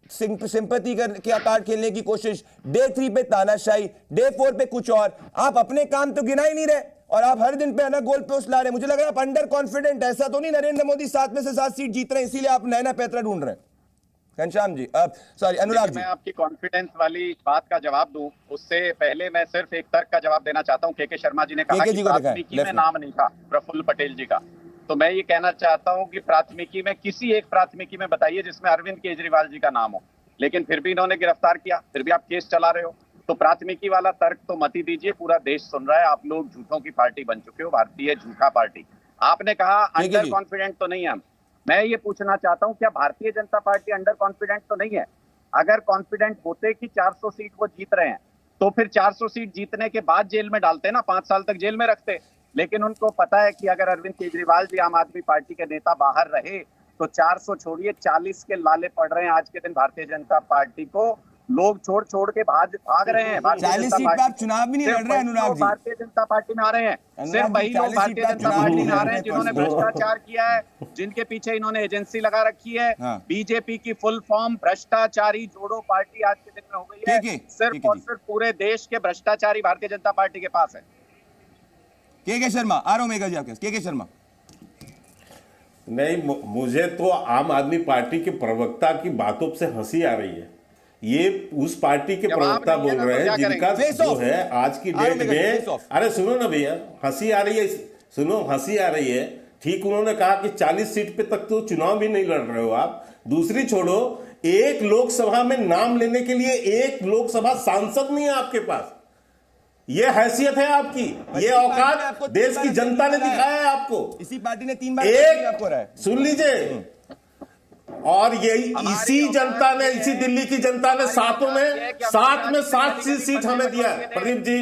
सिंपैथी के कार्ड खेलने की कोशिश, डे 3 पे तानाशाही, डे 4 पे कुछ और। आप अपने काम तो गिना ही नहीं रहे और आप हर दिन पे है ना गोल पोस्ट ला रहे हैं। मुझे लग रहा है आप अंडर कॉन्फिडेंट, ऐसा तो नहीं नरेंद्र मोदी 7 में से 7 सीट जीत रहे हैं इसीलिए आप नया पैतरा ढूंढ रहे हैं। घनश्याम जी, सॉरी अनुराग जी, मैं आपकी कॉन्फिडेंस वाली बात का जवाब दूं उससे पहले मैं सिर्फ एक तर्क का जवाब देना चाहता हूं। के शर्मा जी ने कहा कि प्राथमिकी में नाम नहीं था प्रफुल्ल पटेल जी का, तो मैं ये कहना चाहता हूं कि प्राथमिकी में किसी एक प्राथमिकी में बताइए जिसमें अरविंद केजरीवाल जी का नाम हो, लेकिन फिर भी इन्होंने गिरफ्तार किया, फिर भी आप केस चला रहे हो। तो प्राथमिकी वाला तर्क तो मत ही दीजिए, पूरा देश सुन रहा है, आप लोग झूठों की पार्टी बन चुके हो, भारतीय झूठा पार्टी। आपने कहा अंडर कॉन्फिडेंट तो नहीं है हम, मैं ये पूछना चाहता हूं क्या भारतीय जनता पार्टी अंडर कॉन्फिडेंट तो नहीं है? अगर कॉन्फिडेंट होते कि 400 सीट वो जीत रहे हैं तो फिर 400 सीट जीतने के बाद जेल में डालते ना, 5 साल तक जेल में रखते। लेकिन उनको पता है कि अगर अरविंद केजरीवाल जी आम आदमी पार्टी के नेता बाहर रहे तो 400 छोड़िए 40 के लाले पड़ रहे हैं आज के दिन भारतीय जनता पार्टी को। लोग छोड़ के भाग रहे हैं। 40 सीट पर आप चुनाव भी नहीं लड़ रहे अनुराग जी, भारतीय जनता पार्टी में आ रहे हैं। सिर्फ वही लोग भारतीय जनता पार्टी में आ रहे हैं जिन्होंने भ्रष्टाचार किया है, जिनके पीछे इन्होंने एजेंसी लगा रखी है। बीजेपी की फुल फॉर्म भ्रष्टाचारी जोड़ो पार्टी आज के दिन में हो गई है। सिर्फ और सिर्फ पूरे देश के भ्रष्टाचारी भारतीय जनता पार्टी के पास है। के शर्मा आ रहा हूं मेघा जी आपके। के शर्मा, नहीं, मुझे तो आम आदमी पार्टी के प्रवक्ता की बातों से हंसी आ रही है। ये उस पार्टी के प्रवक्ता बोल रहे हैं जिनका जो है आज की डेट में, अरे सुनो ना भैया, हंसी आ रही है, सुनो हंसी आ रही है। ठीक उन्होंने कहा कि 40 सीट पे तक तो चुनाव भी नहीं लड़ रहे हो आप। दूसरी छोड़ो, एक लोकसभा में नाम लेने के लिए एक लोकसभा सांसद नहीं है आपके पास। ये हैसियत है आपकी, ये औकात देश की जनता ने दिखाया है आपको। इसी पार्टी ने 3 बार आपको रहा है, सुन लीजिए। और यही इसी जनता ने, इसी दिल्ली की जनता ने 7 में 7 सीट हमें दिया है। प्रदीप जी,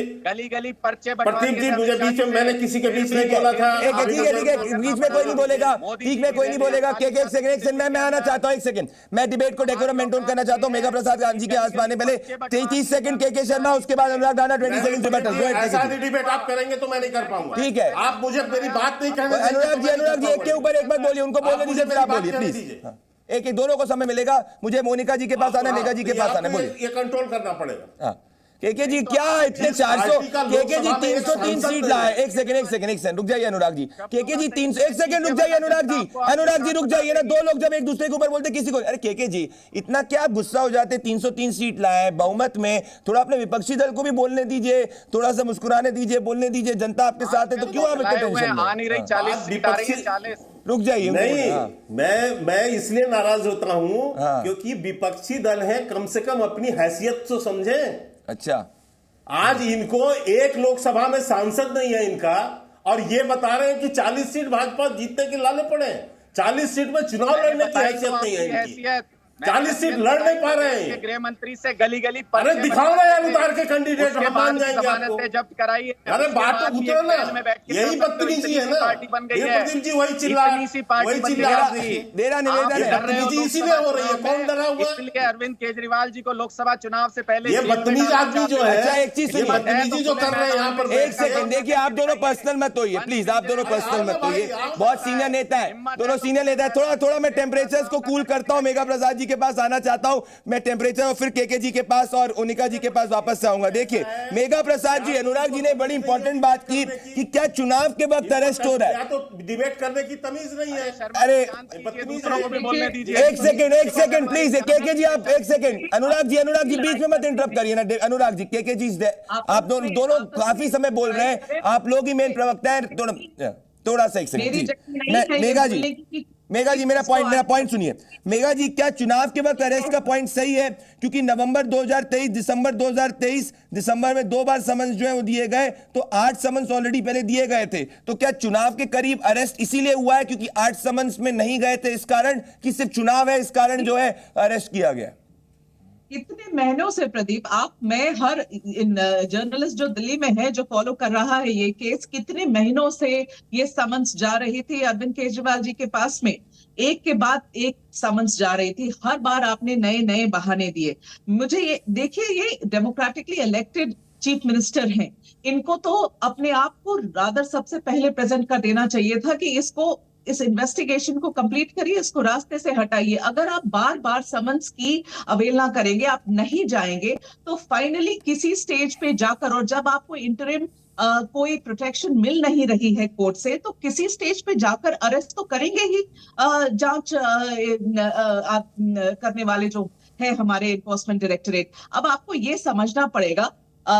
गली पर्चे, प्रदीप जी मुझे बीच में, मैंने किसी के बीच में बोला था। ठीक है, बीच में कोई नहीं बोलेगा, ठीक में कोई नहीं बोलेगा। एक सेकंड मैं आना चाहता हूँ, 1 सेकंड, मैं डिबेट को डेकोरम मेंटेन करना चाहता हूँ। मेघा प्रसाद गांधी के आस पाने पहले 30 सेकंड के शर्मा, उसके बाद अनुराग ढांडा 20 सेकंड डिबेट। ऐसा डिबेट आप करेंगे तो मैं नहीं कर पाऊंगा। ठीक है, आप मुझे मेरी बात नहीं कहने। अनुराग जी एक के ऊपर एक बात बोलिए, उनको बोलने दीजिए, फिर आप बोलिए प्लीज। एक दोनों को समय मिलेगा। मुझे मोनिका जी के पास आना, मेघा जी के पास आना, बोलिए। ये कंट्रोल करना पड़ेगा। केके जी क्या इतने 400, केके जी 303 सीट लाए। एक सेकंड रुक जाइए अनुराग जी। केके जी 300, एक सेकंड रुक जाइए अनुराग जी रुक जाइए ना। 2 लोग जब एक दूसरे के ऊपर बोलते किसी को, अरे केके जी इतना क्या गुस्सा हो जाते? 303 सीट लाए बहुमत में, थोड़ा अपने विपक्षी दल को भी बोलने दीजिए, थोड़ा सा मुस्कुराने दीजिए, बोलने दीजिए। जनता आपके साथ है तो क्यों आप इतने टेंशन में? 40 रुक जाइए। नहीं, मैं इसलिए नाराज होता हूं क्योंकि विपक्षी दल है, कम से कम अपनी हैसियत तो समझे। अच्छा, आज इनको एक लोकसभा में सांसद नहीं है इनका, और ये बता रहे हैं कि 40 सीट भाजपा जीतने के लाले पड़े। 40 सीट में चुनाव लड़ने की हैसियत नहीं है इनकी। 40 सीट लड़ नहीं पा रहे हैं। गृह मंत्री से गली गली अरे दिखाओ ना यार उतार के कैंडिडेट, हम मान जाएंगे आपको। जब्त कराई। अरे बात तो उतरो ना, यही बदतमीजी है ना। पार्टी बन गई है प्रदीप जी, वही चिल्ला मेरा निवेदन है, बदतमीजी इसीलिए हो रही है। कौन डरा हुआ? इसलिए अरविंद केजरीवाल जी को लोकसभा चुनाव से पहले ये बदतमीज आदमी जो है, अच्छा एक चीज सुनिए, बदतमीजी जो कर रहे हैं यहाँ पर। एक सेकंड देखिए, आप दोनों पर्सनल मत होइए प्लीज, आप दोनों पर्सनल मत होइए। बहुत सीनियर नेता है, दोनों सीनियर नेता है। थोड़ा थोड़ा मैं टेम्परेचर्स को कूल करता हूं। मेघा प्रसाद जी के पास आना चाहता हूं मैं टेम्परेचर, और फिर केके जी के पास और उनिका जी के पास वापस से आऊंगा। देखिए मेघा प्रसाद जी, अनुराग जी ने बड़ी इंपॉर्टेंट बात की कि क्या चुनाव के वक्त अरेस्ट हो रहा है। तो डिबेट करने की तमीज नहीं है। अरे एक सेकंड प्लीज, केके जी आप एक सेकंड। अनुराग जी बीच में मत इंटरप्ट करिए ना। अनुराग जी, केके जी आप दोनों काफी समय बोल रहे हैं, आप लोग ही मेन प्रवक्ता है। थोड़ा सा एक सेकंड। मेघा जी मेरा पॉइंट सुनिए। मेघा जी, क्या चुनाव के वक्त अरेस्ट का पॉइंट सही है? क्योंकि नवंबर 2023, दिसंबर 2023, दिसंबर में 2 बार समन्स जो है वो दिए गए, तो 8 समन्स ऑलरेडी पहले दिए गए थे। तो क्या चुनाव के करीब अरेस्ट इसीलिए हुआ है क्योंकि 8 समन्स में नहीं गए थे इस कारण, कि सिर्फ चुनाव है इस कारण जो है अरेस्ट किया गया? कितने महीनों से प्रदीप, मैं हर जर्नलिस्ट जो दिल्ली में है, जो फॉलो कर रहा है ये केस, कितने महीनों से ये समन्स जा रही थी अरविंद केजरीवाल जी के पास में, एक के बाद एक समन्स जा रही थी। हर बार आपने नए नए बहाने दिए। मुझे ये देखिए, ये डेमोक्रेटिकली इलेक्टेड चीफ मिनिस्टर हैं, इनको तो अपने आप को रादर सबसे पहले प्रेजेंट कर देना चाहिए था कि इस इन्वेस्टिगेशन को कंप्लीट करिए, इसको रास्ते से हटाइए। अगर आप बार बार समन्स की अवहेलना करेंगे, आप नहीं जाएंगे, तो फाइनली किसी स्टेज पे जाकर, और जब आपको इंटरिम कोई प्रोटेक्शन मिल नहीं रही है कोर्ट से, तो किसी स्टेज पे जाकर अरेस्ट तो करेंगे ही जांच करने वाले जो है हमारे एनफोर्समेंट डायरेक्टरेट। अब आपको ये समझना पड़ेगा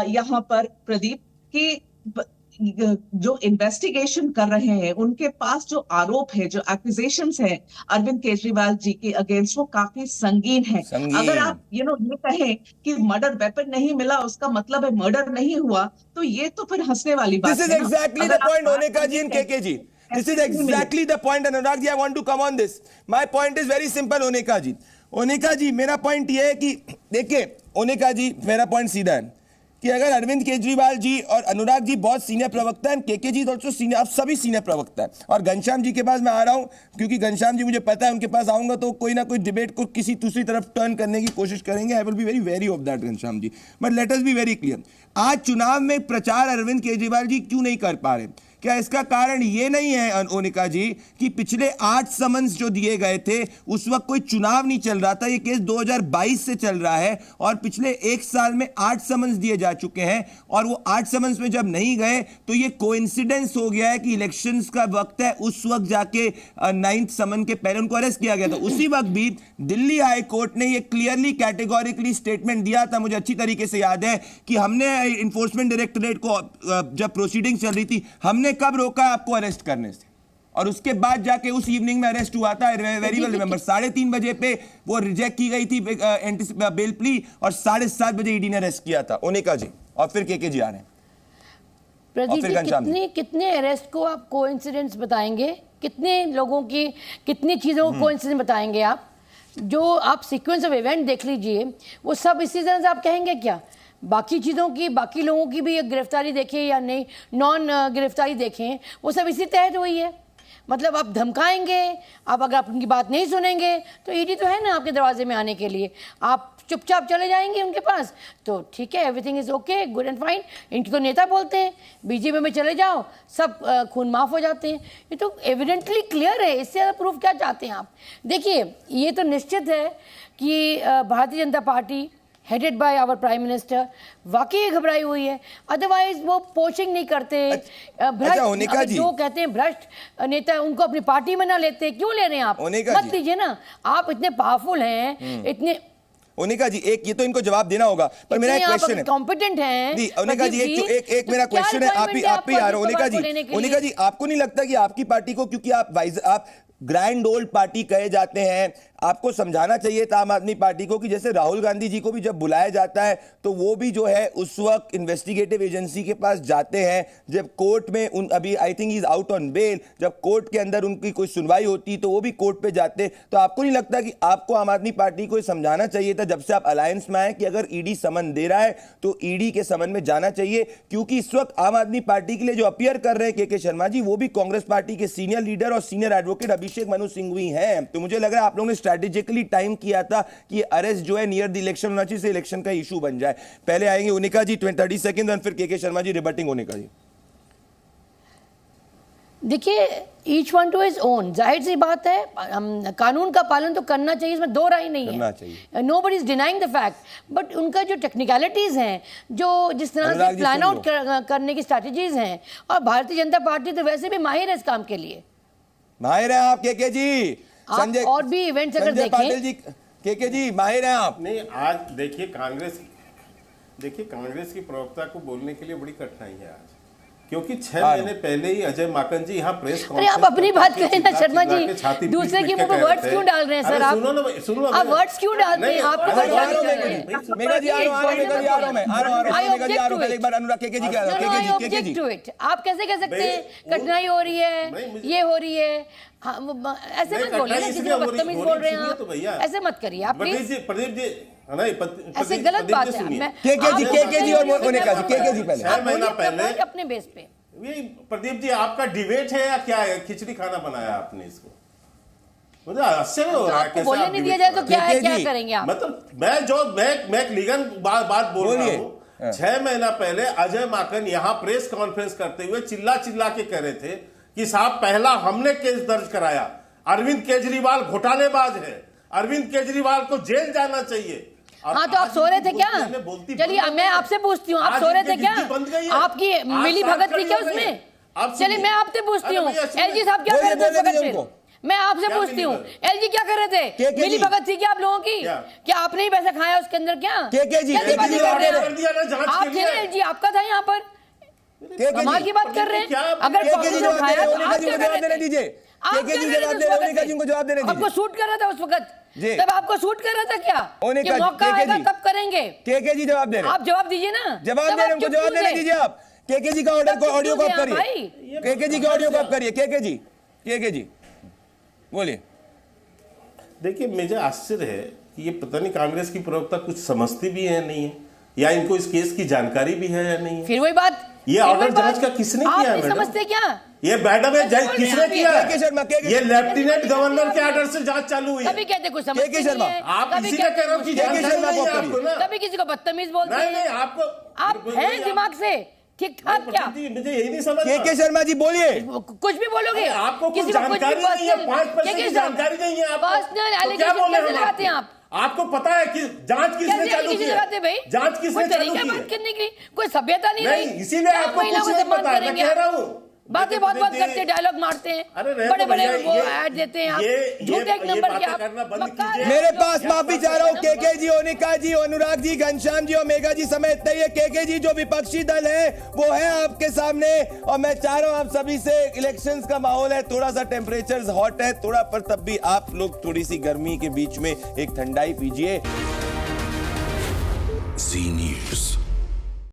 यहाँ पर प्रदीप कि जो इन्वेस्टिगेशन कर रहे हैं, उनके पास जो आरोप है, जो एक्यूजेशंस हैं अरविंद केजरीवाल जी के अगेंस्ट, वो काफी संगीन है। अगर आप ये कहें कि मर्डर वेपन नहीं मिला, उसका मतलब है मर्डर नहीं हुआ, तो ये तो फिर हंसने वाली बात है। This is exactly the point Onika ji and KK ji. This is exactly the point, and Anurag ji, I want to come on this. My point is very simple, ओनेका जी। ओनेका जी, मेरा पॉइंट ये है कि देखिए ओनेका जी, मेरा पॉइंट सीधा है कि अगर अरविंद केजरीवाल जी और अनुराग जी बहुत सीनियर प्रवक्ता हैं, केके जी ऑल्सो सीनियर, आप सभी सीनियर प्रवक्ता हैं, और घनश्याम जी के पास मैं आ रहा हूं क्योंकि घनश्याम जी मुझे पता है उनके पास आऊंगा तो कोई ना कोई डिबेट को किसी दूसरी तरफ टर्न करने की कोशिश करेंगे। I will be very very of that Ghanshyam ji, but let us be very clear. आज चुनाव में प्रचार अरविंद केजरीवाल जी क्यों नहीं कर पा रहे? क्या इसका कारण ये नहीं है ओनिका जी कि पिछले 8 समन्स जो दिए गए थे उस वक्त कोई चुनाव नहीं चल रहा था, ये केस 2022 से चल रहा है और पिछले 1 साल में 8 समन्स दिए जा चुके हैं, और वो 8 समन्स में जब नहीं गए तो ये कोइंसिडेंस हो गया है कि इलेक्शंस का वक्त है, उस वक्त जाके 9th समन के पहले उनको अरेस्ट किया गया था। उसी वक्त भी दिल्ली हाई कोर्ट ने ये क्लियरली कैटेगोरिकली स्टेटमेंट दिया था, मुझे अच्छी तरीके से याद है कि हमने इन्फोर्समेंट डायरेक्टरेट को जब प्रोसीडिंग चल रही थी, हमने कब रोका आपको अरेस्ट करने से, और उसके बाद जाके उस इवनिंग में अरेस्ट हुआ था। वेरी वेल रिमेंबर 3:30 बजे पे वो रिजेक्ट की गई थी बेल प्ली, और 7:30 बजे ईडी ने अरेस्ट किया था। ओनेका जी और फिर केके जी आ रहे हैं। प्रदीप जी, कितने अरेस्ट को आप कोइंसिडेंस बताएंगे? कितने लोगों की कितनी चीजों को कोइंसिडेंस बताएंगे आप? जो आप सीक्वेंस ऑफ इवेंट देख लीजिए, वो सब इसी तरह से आप कहेंगे क्या? बाकी चीज़ों की, बाकी लोगों की भी गिरफ्तारी देखें या नहीं, नॉन गिरफ्तारी देखें, वो सब इसी तहत हुई है। मतलब आप धमकाएंगे, आप अगर आप उनकी बात नहीं सुनेंगे तो ईडी तो है ना आपके दरवाजे में आने के लिए, आप चुपचाप चले जाएंगे उनके पास तो ठीक है, everything is okay, good and fine. इनके तो नेता बोलते हैं बीजेपी में चले जाओ सब खून माफ हो जाते हैं, ये तो एविडेंटली क्लियर है। इससे ज़्यादा प्रूफ क्या चाहते हैं आप? देखिए ये तो निश्चित है कि Bharatiya Janata party headed by our prime minister वाकई घबराई हुई है, अदरवाइज वो पोचिंग नहीं करते। भ्रष्ट जो कहते हैं भ्रष्ट नेता, उनको अपनी पार्टी में ना लेते, क्यों ले रहे हैं आप? मत लीजिए ना, आप इतने पावरफुल हैं, इतने। ओनिका जी एक ये तो इनको जवाब देना होगा, पर मेरा एक क्वेश्चन है, कॉम्पिटेंट हैं ओनिका जी, एक मेरा क्वेश्चन है, आप ही आ रहे हो ओनिका जी, आपको नहीं लगता कि आपकी पार्टी को, क्योंकि आप ग्रैंड ओल्ड पार्टी कहे जाते हैं, आपको समझाना चाहिए था आम आदमी पार्टी को कि जैसे राहुल गांधी जी को भी जब बुलाया जाता है तो वो भी जो है उस वक्त इन्वेस्टिगेटिव एजेंसी के पास जाते हैं, जब कोर्ट में अभी I think is out on bail, जब कोर्ट के अंदर उनकी कोई सुनवाई होती तो वो भी कोर्ट पे जाते। तो आपको नहीं लगता कि आपको आम आदमी पार्टी को समझाना चाहिए था जब से आप अलायंस में आए कि अगर ईडी समन दे रहा है तो ईडी के समन में जाना चाहिए? क्योंकि इस वक्त आम आदमी पार्टी के लिए जो अपीयर कर रहे हैं के शर्मा जी, वो भी कांग्रेस पार्टी के सीनियर लीडर और सीनियर एडवोकेट अभिषेक मनु सिंघवी हैं। तो मुझे लग रहा है आप लोगों ने स्ट्रेटेजिकली टाइम किया था कि अरेस्ट जो है नियर द इलेक्शन होना चाहिए, इलेक्शन का इशू बन जाए। पहले आएंगे उनिका जी 30 सेकंड और फिर के शर्मा जी रिबटिंग उनिका जी। देखिए, each one two his own, जाहिर सी बात है कानून का पालन तो करना चाहिए, इसमें दो राय नहीं है, nobody is denying the fact, but उनका जो टेक्निकलिटीज हैं, जो जिस तरह से प्लान आउट करने की स्ट्रैटेजीज हैं, और भारतीय जनता पार्टी तो वैसे भी माहिर है इस काम के लिए। माहिर हैं आप के जी, संजय और भी इवेंट्स अगर देखें जी, के जी माहिर हैं आप। नहीं, आज देखिए कांग्रेस की प्रवक्ता को बोलने के लिए बड़ी कठिनाई है आज, क्योंकि 6 महीने पहले ही अजय माकन जी यहाँ प्रेस कॉन्फ्रेंस। अरे आप अपनी बात करें ना शर्मा जी, दूसरे के मुंह पे वर्ड्स क्यों डाल रहे हैं सर? आप वर्ड्स क्यों डालते हैं? आपको मेगा जी आ रहा हूं मैं, एक बार अनुराग के जी आप कैसे कह सकते हैं कठिनाई हो रही है, ये हो रही है? ऐसे मत बोलिए ना, किसी को बदतमीज बोल रहे हैं आप, ऐसे मत करिए आप प्लीज। प्रदीप जी ऐसे गलत बात है। के जी और मोनिका जी, के जी पहले 6 महीना पहले अपने बेस पे ये प्रदीप जी आपका डिबेट है या क्या है? खिचड़ी खाना बनाया आपने इसको, मुझे आश्चर्य हो रहा है कैसे बोलने नहीं दिया जाए तो क्या है, क्या करेंगे आप? मतलब मैं लीगल बात बोल रहा हूँ। 6 महीना पहले अजय माकन यहाँ प्रेस कॉन्फ्रेंस करते हुए चिल्ला के कह रहे थे कि साहब पहला हमने केस दर्ज कराया, अरविंद केजरीवाल घोटालेबाज है, अरविंद केजरीवाल को जेल जाना चाहिए। हाँ, तो आप सो रहे थे क्या? चलिए मैं आपसे पूछती हूँ, आप सो रहे थे क्या? आपकी मिली भगत थी क्या उसमें? चलिए मैं आपसे पूछती हूँ, एलजी साहब क्या कर रहे थे? मैं आपसे पूछती हूँ, एलजी क्या कर रहे थे? मिली भगत थी क्या आप लोगों की? क्या आपने ही पैसा खाया उसके अंदर? क्या आप थे एलजी, आपका था यहाँ पर, कमाल की बात कर रहे हैं। अगर आपको शूट कर रहा था उस वक्त, तब आपको शूट कर रहा था क्या? कि मौका आएगा तब करेंगे। के जी जवाब दे रहे, आप जवाब दीजिए ना, जवाब दे रहे, हमको जवाब देने दीजिए आप। के जी का ऑर्डर को ऑडियो कॉप करिए, के जी का ऑडियो कॉप करिए। के जी बोलिए। देखिए, मुझे आश्चर्य है कि ये पता नहीं कांग्रेस की प्रवक्ता कुछ समझती भी है नहीं है, या इनको इस केस की जानकारी भी है या नहीं है। फिर वही बात, ये ऑर्डर जांच का किसने किया है? समझते क्या ये मैडम है, किसने किया? ये लेफ्टिनेंट गवर्नर के ऑर्डर से जांच चालू हुई है। कभी कहते कुछ समझते नहीं है, आप इसी का कह रहे हो कि जानकारी नहीं है आपको ना। कभी किसी को बदतमीज बोलते हैं। नहीं, आपको आप हैं दिमाग से ठीक ठाक क्या? मुझे यही नहीं समझ। के शर्मा जी बोलिए, कुछ भी बोलोगे, आपको कुछ जानकारी नहीं है, 5% की जानकारी नहीं है आपको, पर्सनल एलिगेशन लगाते हैं आप। आपको पता है कि जांच किसने चालू की है? भाई जांच किसने चालू की है? बात करने की कोई सभ्यता नहीं रही, इसीलिए आपको कुछ नहीं पता है, मैं कह रहा हूँ। बातें बहुत करते हैं, डायलॉग मारते हैं, बड़े वो ऐड देते हैं, झूठे एक नंबर के। मेरे पास माफी चाह रहा हूँ के जी, ओनिका जी, अनुराग जी, घनश्याम जी और मेघा जी समेत नहीं है। के जी जो विपक्षी दल है वो है आपके सामने, और मैं चाह रहा हूँ आप सभी से, इलेक्शंस का माहौल है, थोड़ा सा टेम्परेचर हॉट है थोड़ा, पर तब भी आप लोग थोड़ी सी गर्मी के बीच में एक ठंडाई पीजिए। जी न्यूज़।